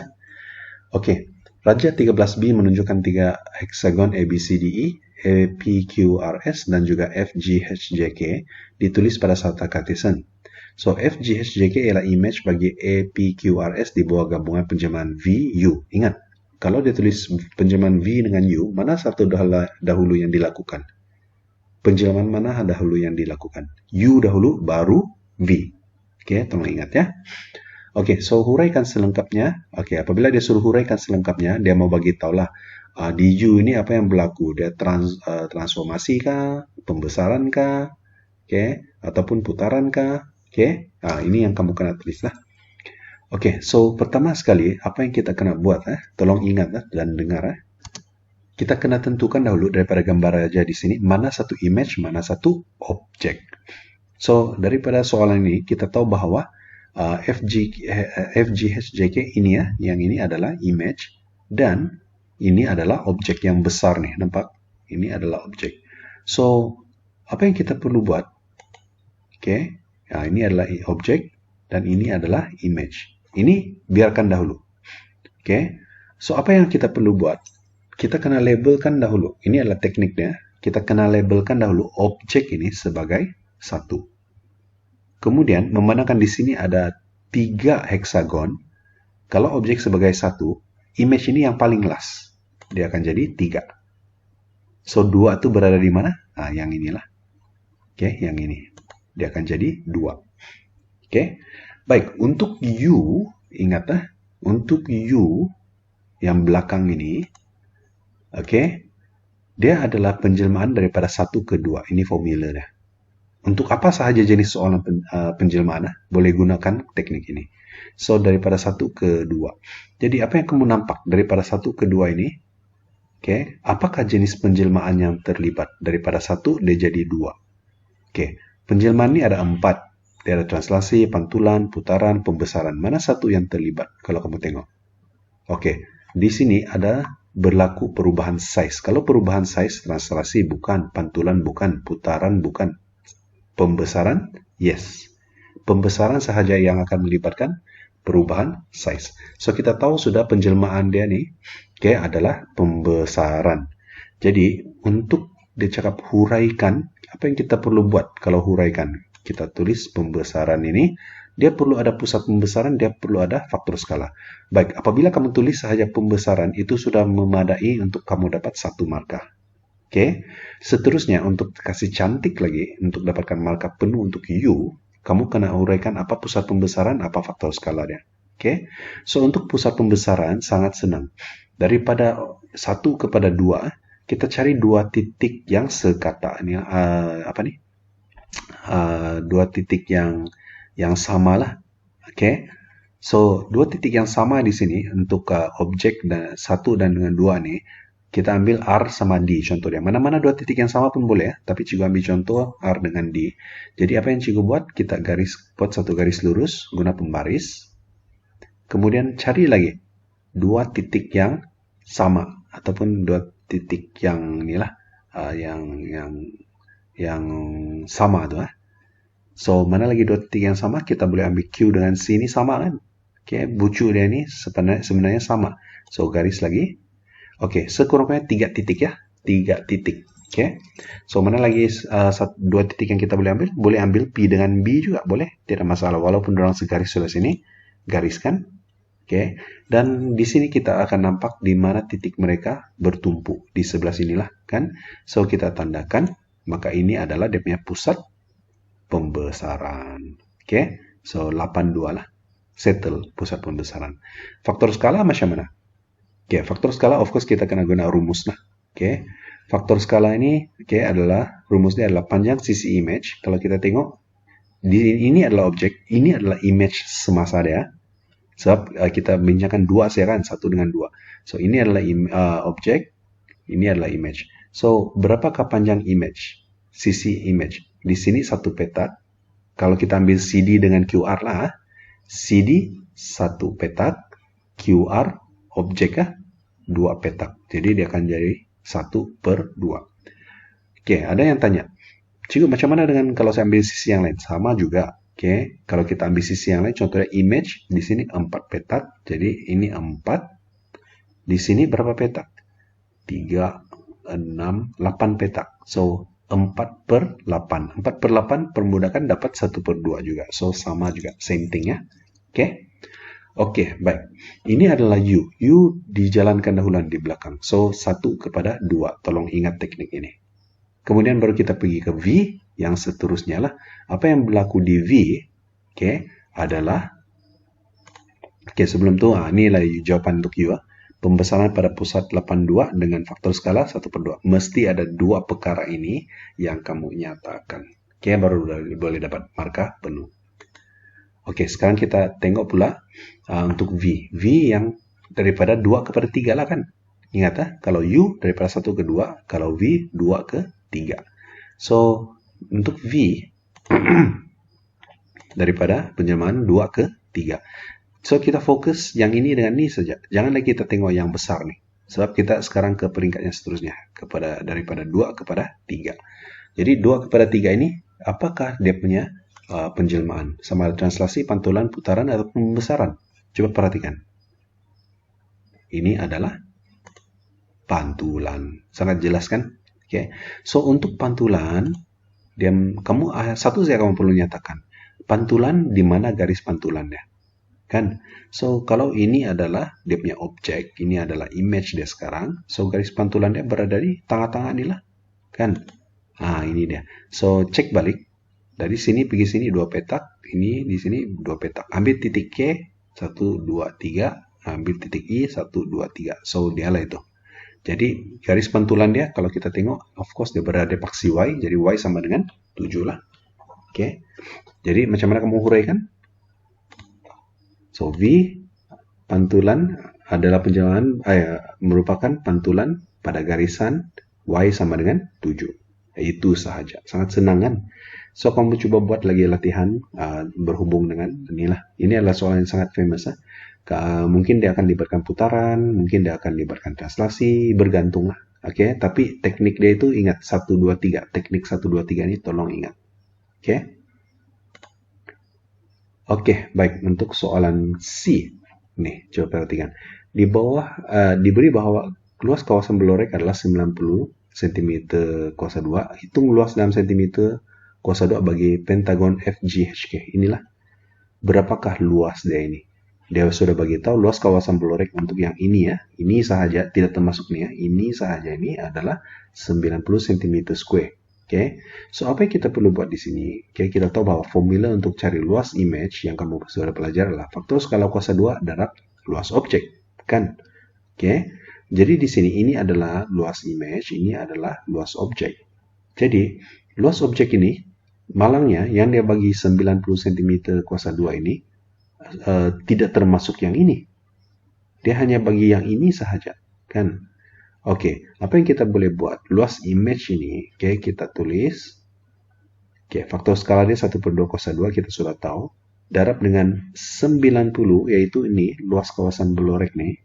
Oke, Raja 13B menunjukkan 3 heksagon ABCDE, EPQRS, dan juga FGHJK ditulis pada sata Cartesian. So, FGHJK ialah image bagi EPQRS di bawah gabungan penjelmaan VU. Ingat, kalau dia tulis penjelmaan V dengan U, mana satu dahulu yang dilakukan? Penjelmaan mana dahulu yang dilakukan? U dahulu, baru V. Oke, tolong ingat ya. Oke, so huraikan selengkapnya. Oke, apabila dia suruh huraikan selengkapnya, dia mau bagi tahu lah di U ini apa yang berlaku. Dia transformasi kah? Pembesaran kah? Oke, ataupun putaran kah? Oke, ini yang kamu kena tulis lah. Oke, so pertama sekali, apa yang kita kena buat? Tolong ingat dan dengar. Kita kena tentukan dahulu daripada gambar aja di sini, mana satu image, mana satu objek. So, daripada soalan ini, kita tahu bahwa FGHJK ini ya, yang ini adalah image, dan ini adalah objek yang besar nih, nampak? Ini adalah objek. So, apa yang kita perlu buat? Oke, ini adalah objek, dan ini adalah image. Ini biarkan dahulu. Oke, so apa yang kita perlu buat? Kita kena labelkan dahulu. Ini adalah tekniknya. Kita kena labelkan dahulu objek ini sebagai satu. Kemudian, memandangkan di sini ada 3 heksagon. Kalau objek sebagai satu, image ini yang paling last. Dia akan jadi 3. So, 2 itu berada di mana? Nah, yang inilah. Oke, yang ini. Dia akan jadi 2. Oke. Baik, untuk U, ingat untuk U yang belakang ini, oke, dia adalah penjelmaan daripada 1 ke 2. Ini formulanya. Untuk apa sahaja jenis soalan penjelmaan, boleh gunakan teknik ini. So, daripada 1 ke 2. Jadi, apa yang kamu nampak daripada 1 ke 2 ini? Oke, apakah jenis penjelmaan yang terlibat? Daripada 1, dia jadi 2. Oke, penjelmaan ini ada 4. Dia ada translasi, pantulan, putaran, pembesaran. Mana satu yang terlibat kalau kamu tengok? Oke, di sini ada berlaku perubahan size. Kalau perubahan size, translasi bukan, pantulan bukan, putaran bukan. Pembesaran, yes. Pembesaran sahaja yang akan melibatkan perubahan size. So, kita tahu sudah penjelmaan dia nih, okay, adalah pembesaran. Jadi, untuk dia cakap huraikan, apa yang kita perlu buat kalau huraikan? Kita tulis pembesaran ini, dia perlu ada pusat pembesaran, dia perlu ada faktor skala. Baik, apabila kamu tulis sahaja pembesaran, itu sudah memadai untuk kamu dapat 1 markah. Oke, seterusnya untuk kasih cantik lagi, untuk dapatkan markah penuh untuk U, kamu kena uraikan apa pusat pembesaran, apa faktor skalanya. Oke, so untuk pusat pembesaran sangat senang. Daripada 1 kepada 2, kita cari 2 titik yang sekata. Ini apa nih? 2 titik yang sama lah. Oke, so 2 titik yang sama di sini untuk objek 1 dan dengan 2 nih. Kita ambil R sama D contohnya. Mana-mana 2 titik yang sama pun boleh ya. Tapi cikgu ambil contoh R dengan D. Jadi apa yang cikgu buat? Kita buat satu garis lurus guna pembaris. Kemudian cari lagi 2 titik yang sama. Ataupun 2 titik yang inilah. Yang sama tuh. So, mana lagi 2 titik yang sama? Kita boleh ambil Q dengan C ini sama kan? Oke, bucu dia ini sebenarnya sama. So, garis lagi. Oke, sekurang-kurangnya 3 titik ya. 3 titik. Oke. So, mana lagi 2 titik yang kita boleh ambil? Boleh ambil P dengan B juga. Boleh. Tidak masalah. Walaupun dorang segaris sudah sini. Gariskan. Oke. Dan di sini kita akan nampak di mana titik mereka bertumpu. Di sebelah sinilah kan. So, kita tandakan. Maka ini adalah dia punya pusat pembesaran. Oke. So, 82 lah. Settle pusat pembesaran. Faktor skala macam mana? Oke, faktor skala of course kita kena guna rumus lah. Oke. Faktor skala ini adalah rumusnya adalah panjang sisi image. Kalau kita tengok ini adalah objek, ini adalah image semasa dia. Sebab kita bincangkan 2 saja kan, 1 dengan 2. So ini adalah objek, ini adalah image. So berapakah panjang image? Sisi image. Di sini 1 petak. Kalau kita ambil CD dengan QR lah, CD 1 petak, QR objek 2 petak. Jadi dia akan jadi 1/2. Oke, ada yang tanya, cikgu macam mana dengan kalau saya ambil sisi yang lain? Sama juga. Oke, kalau kita ambil sisi yang lain, contohnya image, di sini 4 petak. Jadi ini 4. Di sini berapa petak? 3, 6, 8 petak. So, 4/8. 4/8 permudahkan dapat 1/2 juga. So, sama juga. Same thing ya. Oke. Oke, baik. Ini adalah U. U dijalankan dahulu di belakang. So, 1 kepada 2. Tolong ingat teknik ini. Kemudian baru kita pergi ke V. Yang seterusnya lah. Apa yang berlaku di V, adalah, sebelum tu, inilah jawaban untuk U. Pembesaran pada pusat 82 dengan faktor skala 1/2. Mesti ada 2 perkara ini yang kamu nyatakan. Baru boleh dapat markah penuh. Oke, sekarang kita tengok pula untuk V. V yang daripada 2 kepada 3 lah kan. Ingat kalau U daripada 1 ke 2, kalau V 2 ke 3. So, untuk V daripada penjelmaan 2 ke 3. So, kita fokus yang ini dengan ini saja. Jangan lagi kita tengok yang besar nih. Sebab kita sekarang ke peringkat yang seterusnya. Daripada 2 kepada 3. Jadi, 2 kepada 3 ini, apakah dia punya penjelmaan? Sama ada translasi, pantulan, putaran, atau pembesaran? Coba perhatikan. Ini adalah pantulan. Sangat jelas kan? Oke. So, untuk pantulan, satu saja kamu perlu nyatakan. Pantulan di mana garis pantulannya? kan? So, kalau ini adalah dia punya objek, ini adalah image dia sekarang. So, garis pantulan dia berada di tengah-tengah inilah, kan? Ini dia. So, cek balik. Dari sini pergi sini 2 petak, ini di sini 2 petak. Ambil titik K, 1, 2, 3. Ambil titik I, 1, 2, 3. So, dialah itu. Jadi, garis pantulan dia, kalau kita tengok, of course, dia berada paksi Y. Jadi, Y sama dengan 7 lah. Oke. Jadi, macam mana kamu huraikan? So, V, pantulan adalah merupakan pantulan pada garisan Y sama dengan 7. Itu sahaja. Sangat senang kan? So, kamu coba buat lagi latihan berhubung dengan inilah. Ini adalah soalan yang sangat famous. Mungkin dia akan diberikan putaran, mungkin dia akan diberikan translasi, bergantung lah. Oke, tapi teknik dia itu ingat 1, 2, 3. Teknik 1, 2, 3 ini tolong ingat. Oke. Oke, baik. Untuk soalan C. Nih, coba perhatikan. Di bawah diberi bahwa luas kawasan Blorek adalah 90 cm kuasa 2. Hitung luas dalam cm kuasa 2 bagi pentagon FGHK. Inilah berapakah luas dia ini. Dia sudah bagi tahu luas kawasan Blorek untuk yang ini ya. Ini sahaja, tidak termasuk nih ya. Ini sahaja ini adalah 90 cm square. Oke. So, apa yang kita perlu buat di sini? Oke, kita tahu bahwa formula untuk cari luas image yang kamu sudah pelajari adalah faktor skala kuasa 2 darab luas objek. Kan? Oke. Jadi di sini ini adalah luas image, ini adalah luas objek. Jadi, luas objek ini malangnya yang dia bagi 90 cm kuasa 2 ini tidak termasuk yang ini. Dia hanya bagi yang ini sahaja, kan? Oke, apa yang kita boleh buat? Luas image ini, oke, kita tulis. Oke, faktor skala dia 1/2 kuasa 2 kita sudah tahu. Darab dengan 90, yaitu ini, luas kawasan Blorek nih.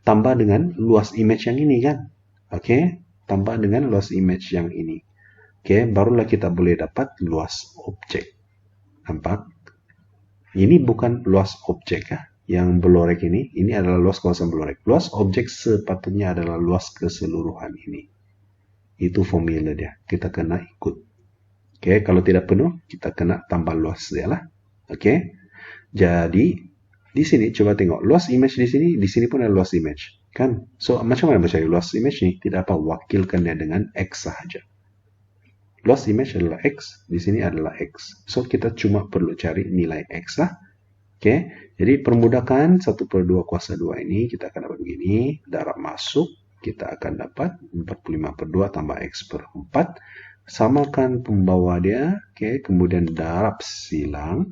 Tambah dengan luas image yang ini, kan? Oke, tambah dengan luas image yang ini. Oke, barulah kita boleh dapat luas objek. Nampak? Ini bukan luas objek ya. Yang Blorek ini adalah luas kawasan Blorek. Luas objek sepatutnya adalah luas keseluruhan ini. Itu formula dia. Kita kena ikut. Oke, kalau tidak penuh, kita kena tambah luas dia lah. Oke. Jadi, di sini coba tengok. Luas image di sini pun ada luas image. Kan? So, macam mana mencari luas image ini? Tidak apa, wakilkan dia dengan X sahaja. Luas image adalah X, di sini adalah X. So, kita cuma perlu cari nilai X lah. Oke, jadi permudakan 1/2 kuasa 2 ini, kita akan dapat begini. Darab masuk, kita akan dapat 45/2 tambah X per 4. Samakan pembawa dia, oke, kemudian darab silang.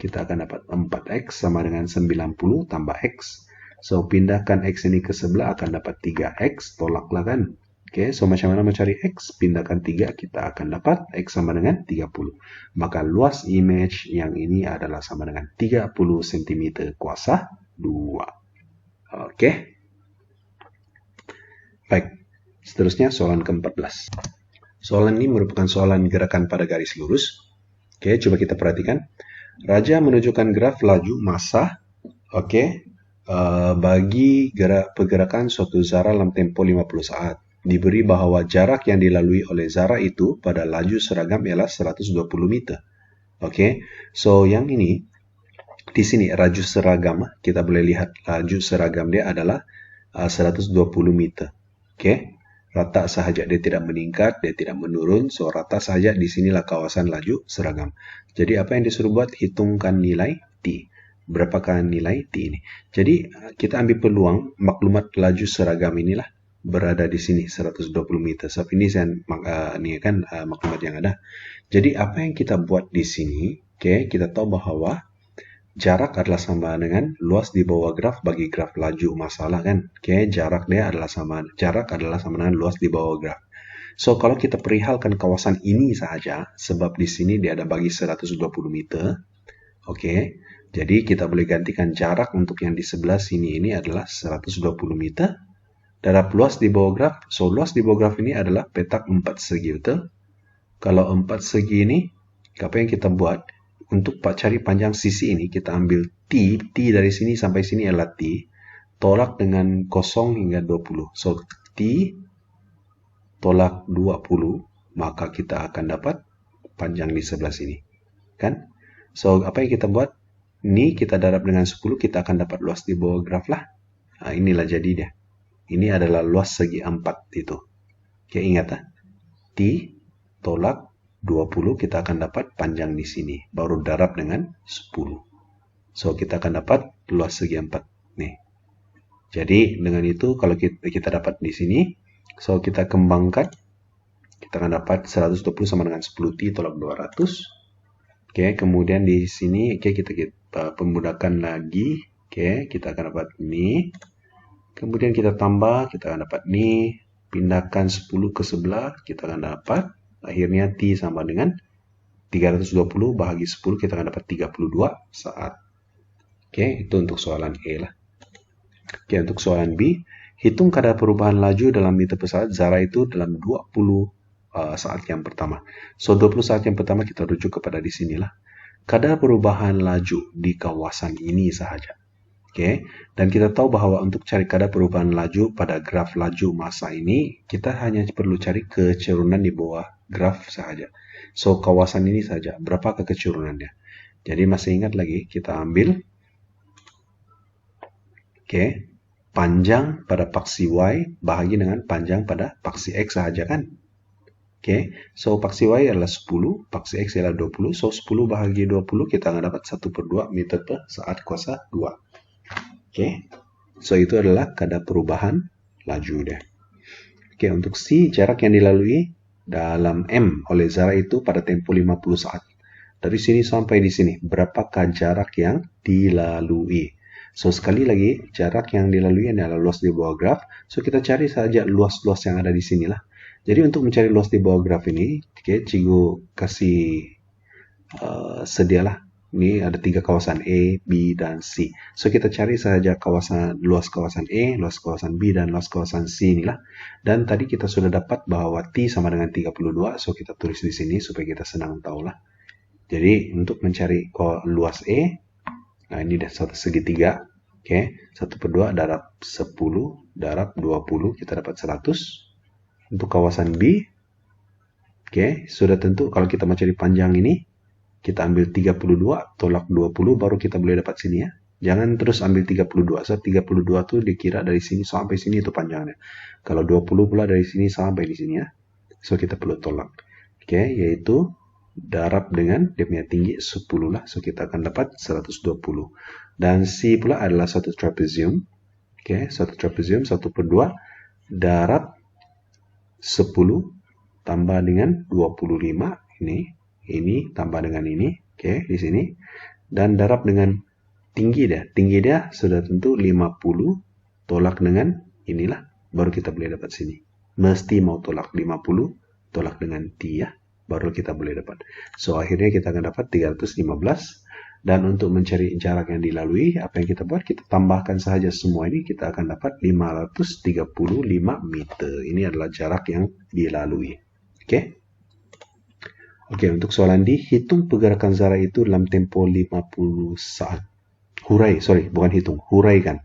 Kita akan dapat 4X sama dengan 90 tambah X. So, pindahkan X ini ke sebelah akan dapat 3X, tolaklah kan. Oke, so macam mana mencari X? Pindahkan 3, kita akan dapat X sama dengan 30. Maka luas image yang ini adalah sama dengan 30 cm kuasa 2. Oke. Baik, seterusnya soalan ke-14. Soalan ini merupakan soalan gerakan pada garis lurus. Oke, coba kita perhatikan. Raja menunjukkan graf laju massa, oke, bagi pergerakan suatu zara dalam tempo 50 saat. Diberi bahwa jarak yang dilalui oleh zara itu pada laju seragam ialah 120 meter. Oke, so yang ini di sini laju seragam, kita boleh lihat laju seragam dia adalah 120 meter. Oke, rata sahaja, dia tidak meningkat, dia tidak menurun, so rata sahaja. Di sinilah kawasan laju seragam. Jadi apa yang disuruh buat? Hitungkan nilai T. Berapakah nilai T ini? Jadi kita ambil peluang maklumat laju seragam inilah berada di sini 120 meter. Sebab ini ini kan maklumat yang ada. Jadi apa yang kita buat di sini? Oke, kita tahu bahwa jarak adalah sama dengan luas di bawah graf bagi graf laju masalah kan. Oke, jarak adalah sama dengan luas di bawah graf. So, kalau kita perihalkan kawasan ini saja, sebab di sini dia ada bagi 120 meter. Oke, jadi kita boleh gantikan jarak untuk yang di sebelah sini ini adalah 120 meter. Darab luas di bawah graf. So, luas di bawah graf ini adalah petak 4 segi, betul? Kalau 4 segi ini, apa yang kita buat? Untuk cari panjang sisi ini, kita ambil T. T dari sini sampai sini adalah T. Tolak dengan 0 hingga 20. So, T tolak 20, maka kita akan dapat panjang di sebelah sini. Kan? So, apa yang kita buat? Ini kita darab dengan 10, kita akan dapat luas di bawah graf lah. Nah, inilah jadi dia. Ini adalah luas segi 4 itu. Oke, ingat ya. T tolak 20, kita akan dapat panjang di sini. Baru darab dengan 10. So, kita akan dapat luas segi 4. Nih. Jadi, dengan itu, kalau kita dapat di sini, so kita kembangkan, kita akan dapat 120 sama dengan 10T tolak 200. Oke, kemudian di sini, oke, kita pembudakan lagi. Oke, kita akan dapat ini. Kemudian kita tambah, kita akan dapat ini. Pindahkan 10 ke sebelah, kita akan dapat. Akhirnya T sama dengan 320 bahagi 10, kita akan dapat 32 saat. Oke, itu untuk soalan E lah. Oke, untuk soalan B, hitung kadar perubahan laju dalam meter pesawat Zara itu dalam 20 saat yang pertama. So, 20 saat yang pertama kita rujuk kepada di sinilah. Kadar perubahan laju di kawasan ini sahaja. Oke, dan kita tahu bahwa untuk cari kadar perubahan laju pada graf laju massa ini, kita hanya perlu cari kecerunan di bawah graf sahaja. So, kawasan ini saja, berapa kecurunannya. Jadi masih ingat lagi, kita ambil panjang pada paksi Y bahagi dengan panjang pada paksi X sahaja kan? So paksi Y adalah 10, paksi X adalah 20, so 10 bahagi 20 kita akan dapat 1/2 meter per saat kuasa 2. So itu adalah kadar perubahan laju deh. Untuk C, jarak yang dilalui dalam M oleh Zara itu pada tempo 50 saat. Dari sini sampai di sini, berapakah jarak yang dilalui? So, sekali lagi, jarak yang dilalui adalah luas di bawah graf. So, kita cari saja luas-luas yang ada di sini lah. Jadi, untuk mencari luas di bawah graf ini, Cikgu kasih sedialah. Ini ada 3 kawasan A, B, dan C. So, kita cari saja luas kawasan A, luas kawasan B, dan luas kawasan C inilah. Dan tadi kita sudah dapat bahwa T sama dengan 32. So, kita tulis di sini supaya kita senang tahu lah. Jadi, untuk mencari luas A, nah, ini dah satu segitiga. 1/2 darab 10 darab 20, kita dapat 100. Untuk kawasan B, sudah tentu kalau kita mau cari panjang ini, kita ambil 32 tolak 20, baru kita boleh dapat sini ya. Jangan terus ambil 32. So, 32 itu dikira dari sini sampai sini itu panjangnya. Kalau 20 pula dari sini sampai di sini ya. So, kita perlu tolak. Yaitu darab dengan dia punya tinggi 10 lah. So, kita akan dapat 120. Dan C pula adalah satu trapezium. Satu trapezium 1/2 darab 10 tambah dengan 25. Ini tambah dengan ini. Di sini. Dan darab dengan tinggi dia. Tinggi dia sudah tentu 50 tolak dengan inilah. Baru kita boleh dapat sini. Mesti mau tolak 50 tolak dengan T ya. Baru kita boleh dapat. So, akhirnya kita akan dapat 315. Dan untuk mencari jarak yang dilalui, apa yang kita buat? Kita tambahkan saja semua ini, kita akan dapat 535 meter. Ini adalah jarak yang dilalui. Untuk soalan D, hitung pergerakan Zara itu dalam tempo 50 saat. Huraikan.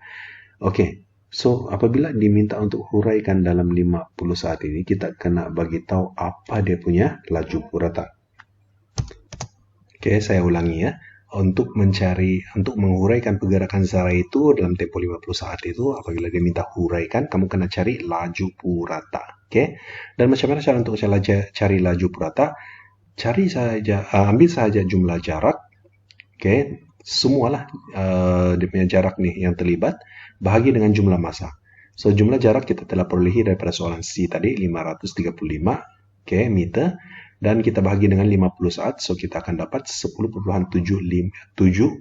So, apabila diminta untuk huraikan dalam 50 saat ini, kita kena bagi tahu apa dia punya laju purata. Saya ulangi ya. Untuk menghuraikan pergerakan Zara itu dalam tempo 50 saat itu, apabila dia minta huraikan, kamu kena cari laju purata. Dan macam mana cara untuk cari laju purata? Ambil saja jumlah jarak. Semualah dia punya jarak nih yang terlibat, bahagi dengan jumlah massa. So, jumlah jarak kita telah perolehi daripada soalan C tadi, 535 meter. Dan kita bahagi dengan 50 saat, so kita akan dapat 10,7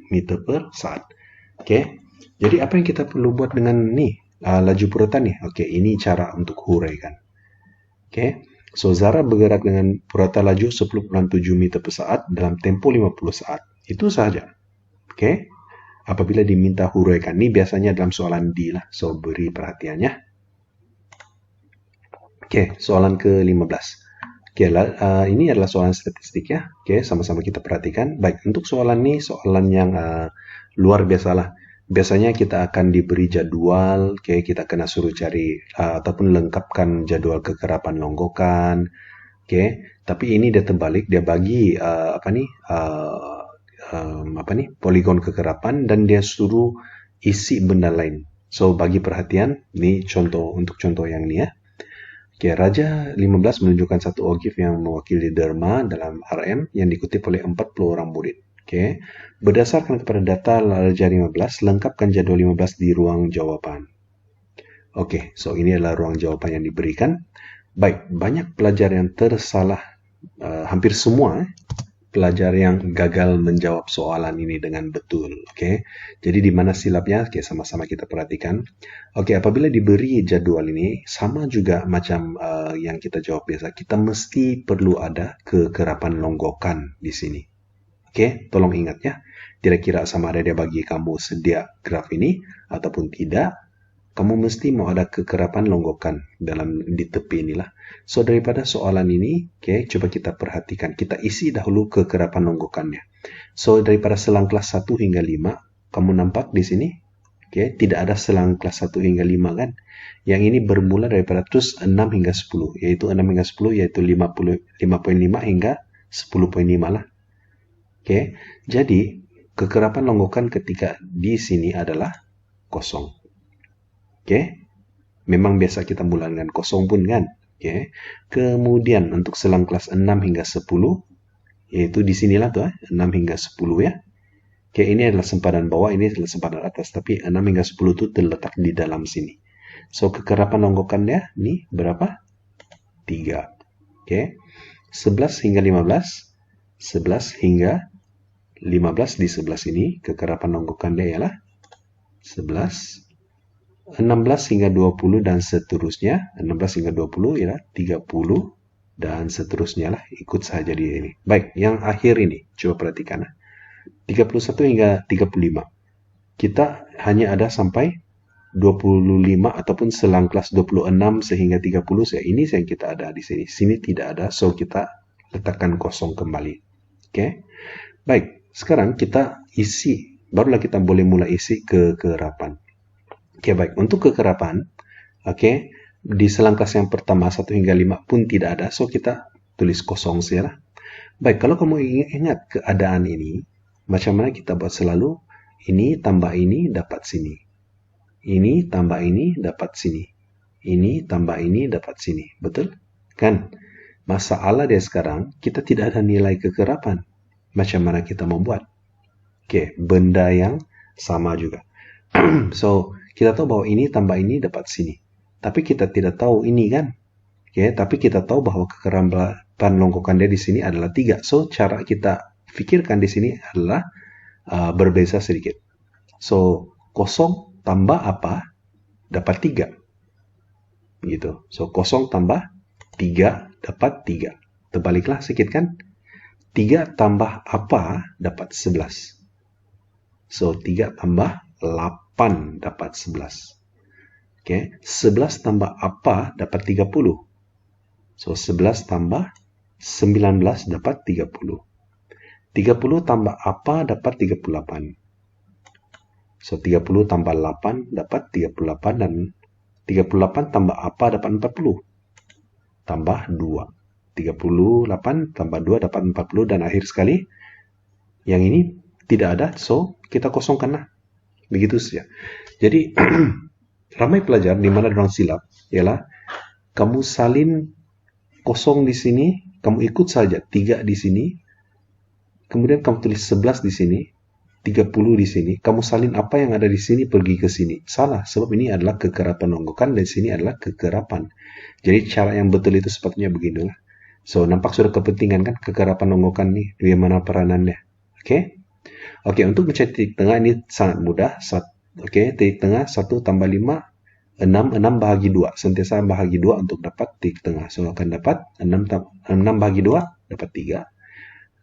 meter per saat. Jadi apa yang kita perlu buat dengan nih, laju purata nih? Ini cara untuk huraikan. So Zara bergerak dengan purata laju 10,7 meter per saat dalam tempo 50 saat. Itu saja. Apabila diminta huraikan, ini biasanya dalam soalan D lah. So beri perhatiannya. Soalan ke-15. Ini adalah soalan statistik ya. Sama-sama kita perhatikan. Baik, untuk soalan ini soalan yang luar biasa lah. Biasanya kita akan diberi jadwal, kita kena suruh cari ataupun lengkapkan jadwal kekerapan longgokan. Tapi ini dia terbalik, dia bagi poligon kekerapan dan dia suruh isi benda lain. So bagi perhatian, ini untuk contoh yang ini ya. Oke, Raja 15 menunjukkan satu ogif yang mewakili derma dalam RM yang dikutip oleh 40 orang murid. Oke, berdasarkan kepada data Raja 15, lengkapkan jadwal 15 di ruang jawaban. Oke, so ini adalah ruang jawaban yang diberikan. Baik, banyak pelajar yang tersalah, hampir semua pelajar yang gagal menjawab soalan ini dengan betul. Oke, jadi di mana silapnya? Oke, sama-sama kita perhatikan. Oke, apabila diberi jadwal ini, sama juga macam yang kita jawab biasa, kita mesti perlu ada kekerapan longgokan di sini. Oke, tolong ingat ya. Kira-kira sama ada dia bagi kamu sedia graf ini ataupun tidak, kamu mesti mau ada kekerapan longgokan di tepi inilah. So daripada soalan ini, coba kita perhatikan. Kita isi dahulu kekerapan longgokannya. So daripada selang kelas 1 hingga 5, kamu nampak di sini, tidak ada selang kelas 1 hingga 5 kan? Yang ini bermula daripada terus 6 hingga 10, yaitu 6 hingga 10 yaitu 5.5 hingga 10.5 lah. Jadi kekerapan longgokan ketika di sini adalah kosong. Memang biasa kita mula dengan kosong pun kan. Kemudian untuk selang kelas 6 hingga 10, yaitu di sinilah tuh 6 hingga 10 ya. Ini adalah sempadan bawah, ini adalah sempadan atas, tapi 6 hingga 10 itu terletak di dalam sini. So kekerapan longgokannya nih berapa? 3. 11 hingga 15, 11 hingga 15 di sebelah sini, kekerapan longgokannya ialah 11. 16 hingga 20 dan seterusnya. 16 hingga 20 ialah 30 dan seterusnya lah. Ikut saja di ini. Baik, yang akhir ini. Coba perhatikan. 31 hingga 35. Kita hanya ada sampai 25 ataupun selang kelas 26 sehingga 30. Ini yang kita ada di sini. Sini tidak ada, so kita letakkan kosong kembali. Baik, sekarang kita isi. Barulah kita boleh mulai isi kekerapan. Baik. Untuk kekerapan, di selang kelas yang pertama 1 hingga 5 pun tidak ada, so kita tulis kosong saja. Baik, kalau kamu ingat keadaan ini, macam mana kita buat selalu? Ini tambah ini dapat sini. Ini tambah ini dapat sini. Ini tambah ini dapat sini. Betul? Kan? Masalah dia sekarang, kita tidak ada nilai kekerapan. Macam mana kita membuat? Benda yang sama juga. So, kita tahu bahwa ini tambah ini dapat sini. Tapi kita tidak tahu ini kan. Tapi kita tahu bahwa kekerapan longgokan dia di sini adalah 3. So, cara kita pikirkan di sini adalah berbeza sedikit. So, kosong tambah apa dapat 3. Gitu. So, kosong tambah 3 dapat 3. Terbaliklah sedikit kan. 3 tambah apa dapat 11. So, 3 tambah 8 dapat 11. 11 tambah apa dapat 30. So, 11 tambah 19 dapat 30. 30 tambah apa dapat 38. So, 30 tambah 8 dapat 38 dan 38 tambah apa dapat 40. Tambah 2. 38 tambah 2 dapat 40 dan akhir sekali yang ini tidak ada, so kita kosongkanlah. Begitu saja. Jadi ramai pelajar di mana dorang silap ialah kamu salin kosong di sini, kamu ikut saja 3 di sini, kemudian kamu tulis 11 di sini, 30 di sini, kamu salin apa yang ada di sini pergi ke sini. Salah, sebab ini adalah kekerapan longgokan dan sini adalah kekerapan. Jadi cara yang betul itu sepatutnya beginilah. So, nampak sudah kepentingan kan kekerapan longgokan nih, bagaimana peranannya. Oke, untuk mencari titik tengah ini sangat mudah. Titik tengah 1 tambah 5, 6 bahagi 2. Sentiasa bahagi 2 untuk dapat titik tengah. So, akan dapat 6 bahagi 2 dapat 3.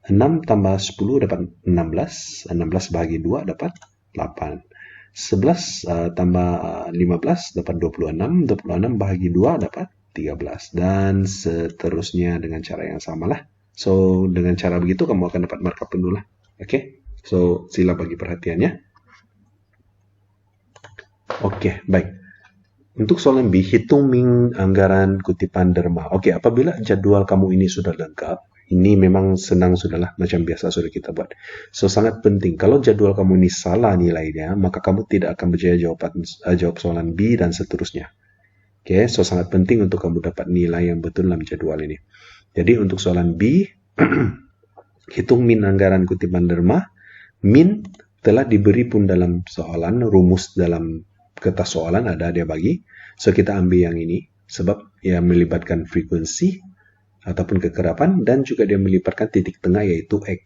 6 tambah 10 dapat 16. 16 bahagi 2 dapat 8. 11 tambah 15 dapat 26. 26 bahagi 2 dapat 13. Dan seterusnya dengan cara yang sama lah. So, dengan cara begitu kamu akan dapat markah penuh lah. So, sila bagi perhatiannya. Baik. Untuk soalan B, hitung anggaran kutipan derma. Apabila jadwal kamu ini sudah lengkap, Ini memang senang sudahlah, macam biasa sudah kita buat. So, sangat penting. Kalau jadwal kamu ini salah nilainya, maka kamu tidak akan berjaya jawab soalan B dan seterusnya. Oke, so sangat penting untuk kamu dapat nilai yang betul dalam jadwal ini. Jadi untuk soalan B, hitung min anggaran kutipan derma. Min telah diberi pun dalam soalan, rumus dalam kertas soalan ada dia bagi. So kita ambil yang ini sebab ia melibatkan frekuensi ataupun kekerapan dan juga dia melibatkan titik tengah yaitu X.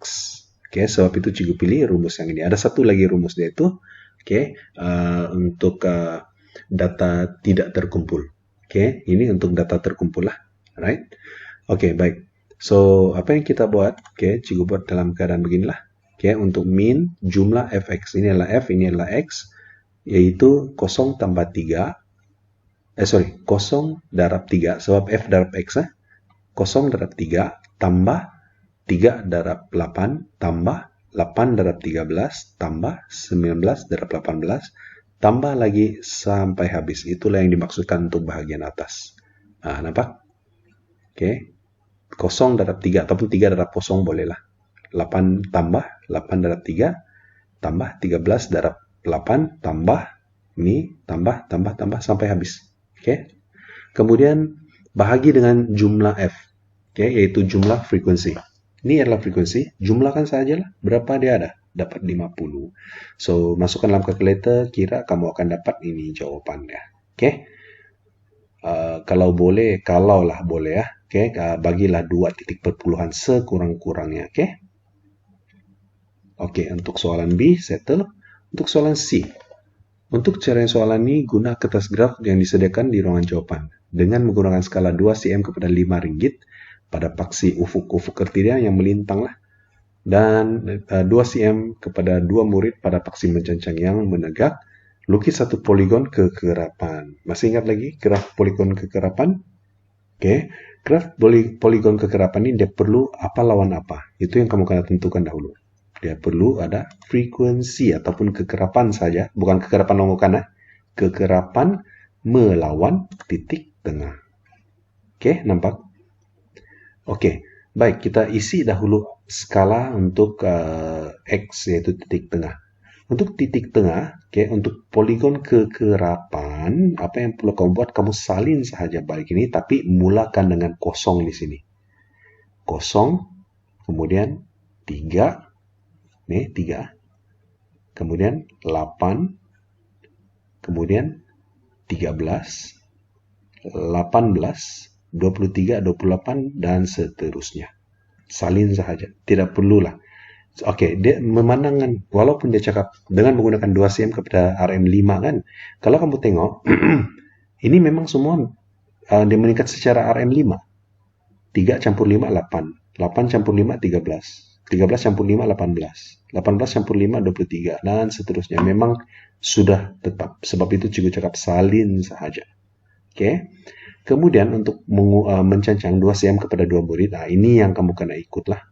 Oke, sebab itu cikgu pilih rumus yang ini. Ada satu lagi rumus dia itu, untuk data tidak terkumpul. Oke, ini untuk data terkumpul lah. Right? Oke, baik. So, apa yang kita buat? Oke, cikgu buat dalam keadaan beginilah. Oke, untuk min jumlah fx. Ini adalah f, ini adalah x. Yaitu 0 tambah 3. 0 darab 3. Sebab f darab x. 0 darab 3 tambah 3 darab 8 tambah 8 darab 13 tambah 19 darab 18 tambah lagi sampai habis. Itulah yang dimaksudkan untuk bahagian atas. Nah, nampak? Oke. 0 darab 3 ataupun 3 darab 0 bolehlah. 8 tambah 8 darab 3 tambah 13 darab 8 tambah ini tambah sampai habis. Oke. Kemudian bahagi dengan jumlah f. Yaitu jumlah frekuensi. Ini adalah frekuensi, jumlahkan saja lah. Berapa dia ada? Dapat 50. So, masukkan dalam kalkulator, kira kamu akan dapat ini jawabannya. Kalau boleh, kalaulah boleh ya. Bagilah 2 titik perpuluhan sekurang-kurangnya. Untuk soalan B, settle. Untuk soalan C. Untuk cara soalan ini, guna kertas graf yang disediakan di ruangan jawaban. Dengan menggunakan skala 2 cm kepada 5 ringgit, pada paksi ufuk kertidia yang melintang lah. Dan 2 cm kepada 2 murid pada paksi mencancang yang menegak. Lukis satu poligon kekerapan. Masih ingat lagi graf poligon kekerapan? Graf poligon kekerapan ini dia perlu apa lawan apa. Itu yang kamu kena tentukan dahulu. Dia perlu ada frekuensi ataupun kekerapan saja. Bukan kekerapan longgokan. Kekerapan melawan titik tengah. Nampak? Baik, kita isi dahulu skala untuk X, yaitu titik tengah. Untuk titik tengah, untuk poligon kekerapan, apa yang perlu kamu buat? Kamu salin saja balik ini, tapi mulakan dengan 0 di sini. 0, kemudian 3, nih 3, kemudian 8, kemudian 13, 18, 23, 28, dan seterusnya. Salin saja. Tidak perlulah. Dia memandangkan, walaupun dia cakap dengan menggunakan 2 cm kepada RM5 kan. Kalau kamu tengok, ini memang semua dia meningkat secara RM5. 3 campur 5, 8. 8 campur 5, 13. 13 campur 5, 18. 18 campur 5, 23. Dan seterusnya. Memang sudah tetap. Sebab itu cikgu cakap salin saja. Kemudian untuk mencancang 2 cm kepada 2 murid, ini yang kamu kena ikutlah.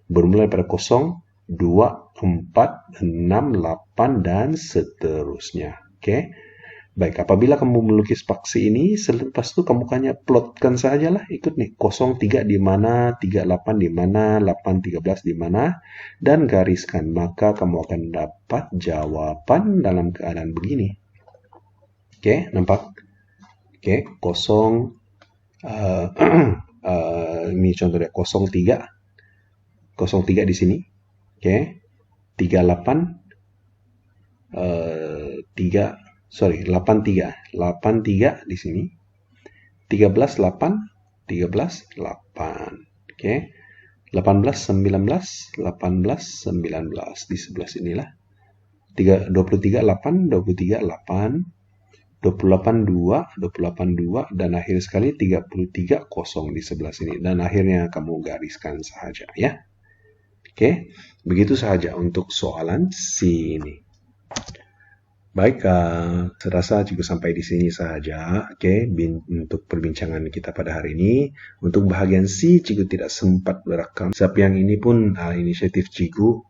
Bermula pada 0, 2, 4, 6, 8, dan seterusnya. Baik, apabila kamu melukis paksi ini, selepas itu kamu hanya plotkan sajalah, ikut nih, 0, 3 di mana, 3, 8 di mana, 8, 13 di mana, dan gariskan. Maka kamu akan dapat jawaban dalam keadaan begini. Nampak? 0, ini contohnya 03 di sini. 83 83 di sini. 13 8 13 8. 18 19 18 19 di sebelah sinilah. 23 8 23 8 28 2 dan akhir sekali 33 0 di sebelah sini, dan akhirnya kamu gariskan saja ya. Begitu saja untuk soalan C ini. Baik, saya rasa juga sampai di sini saja. Untuk perbincangan kita pada hari ini. Untuk bahagian C, cikgu tidak sempat berekam. Sebab yang ini pun inisiatif cikgu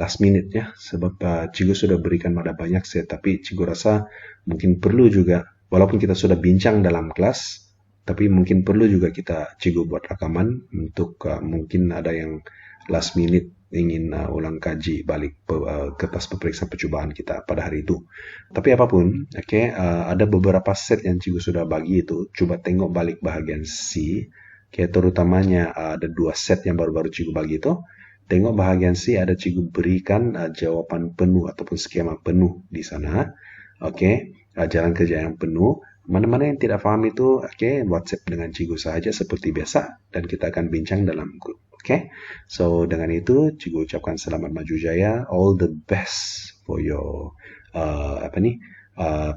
last minute ya. Sebab cikgu sudah berikan pada banyak set, tapi cikgu rasa mungkin perlu juga, walaupun kita sudah bincang dalam kelas, Tapi mungkin perlu juga cikgu buat rakaman untuk mungkin ada yang last minute ingin ulang kaji balik kertas peperiksaan percubaan kita pada hari itu. Tapi apapun, ada beberapa set yang cikgu sudah bagi itu. Coba tengok balik bahagian C. Terutamanya ada 2 set yang baru-baru cikgu bagi itu. Tengok bahagian C, ada cikgu berikan jawaban penuh ataupun skema penuh di sana. Jalan kerja yang penuh. Mana-mana yang tidak paham itu, WhatsApp dengan cikgu saja seperti biasa dan kita akan bincang dalam grup. So dengan itu cikgu ucapkan selamat maju jaya, all the best for your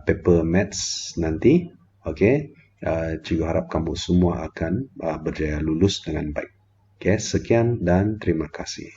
paper maths nanti. Cikgu harap kamu semua akan berjaya lulus dengan baik. Sekian dan terima kasih.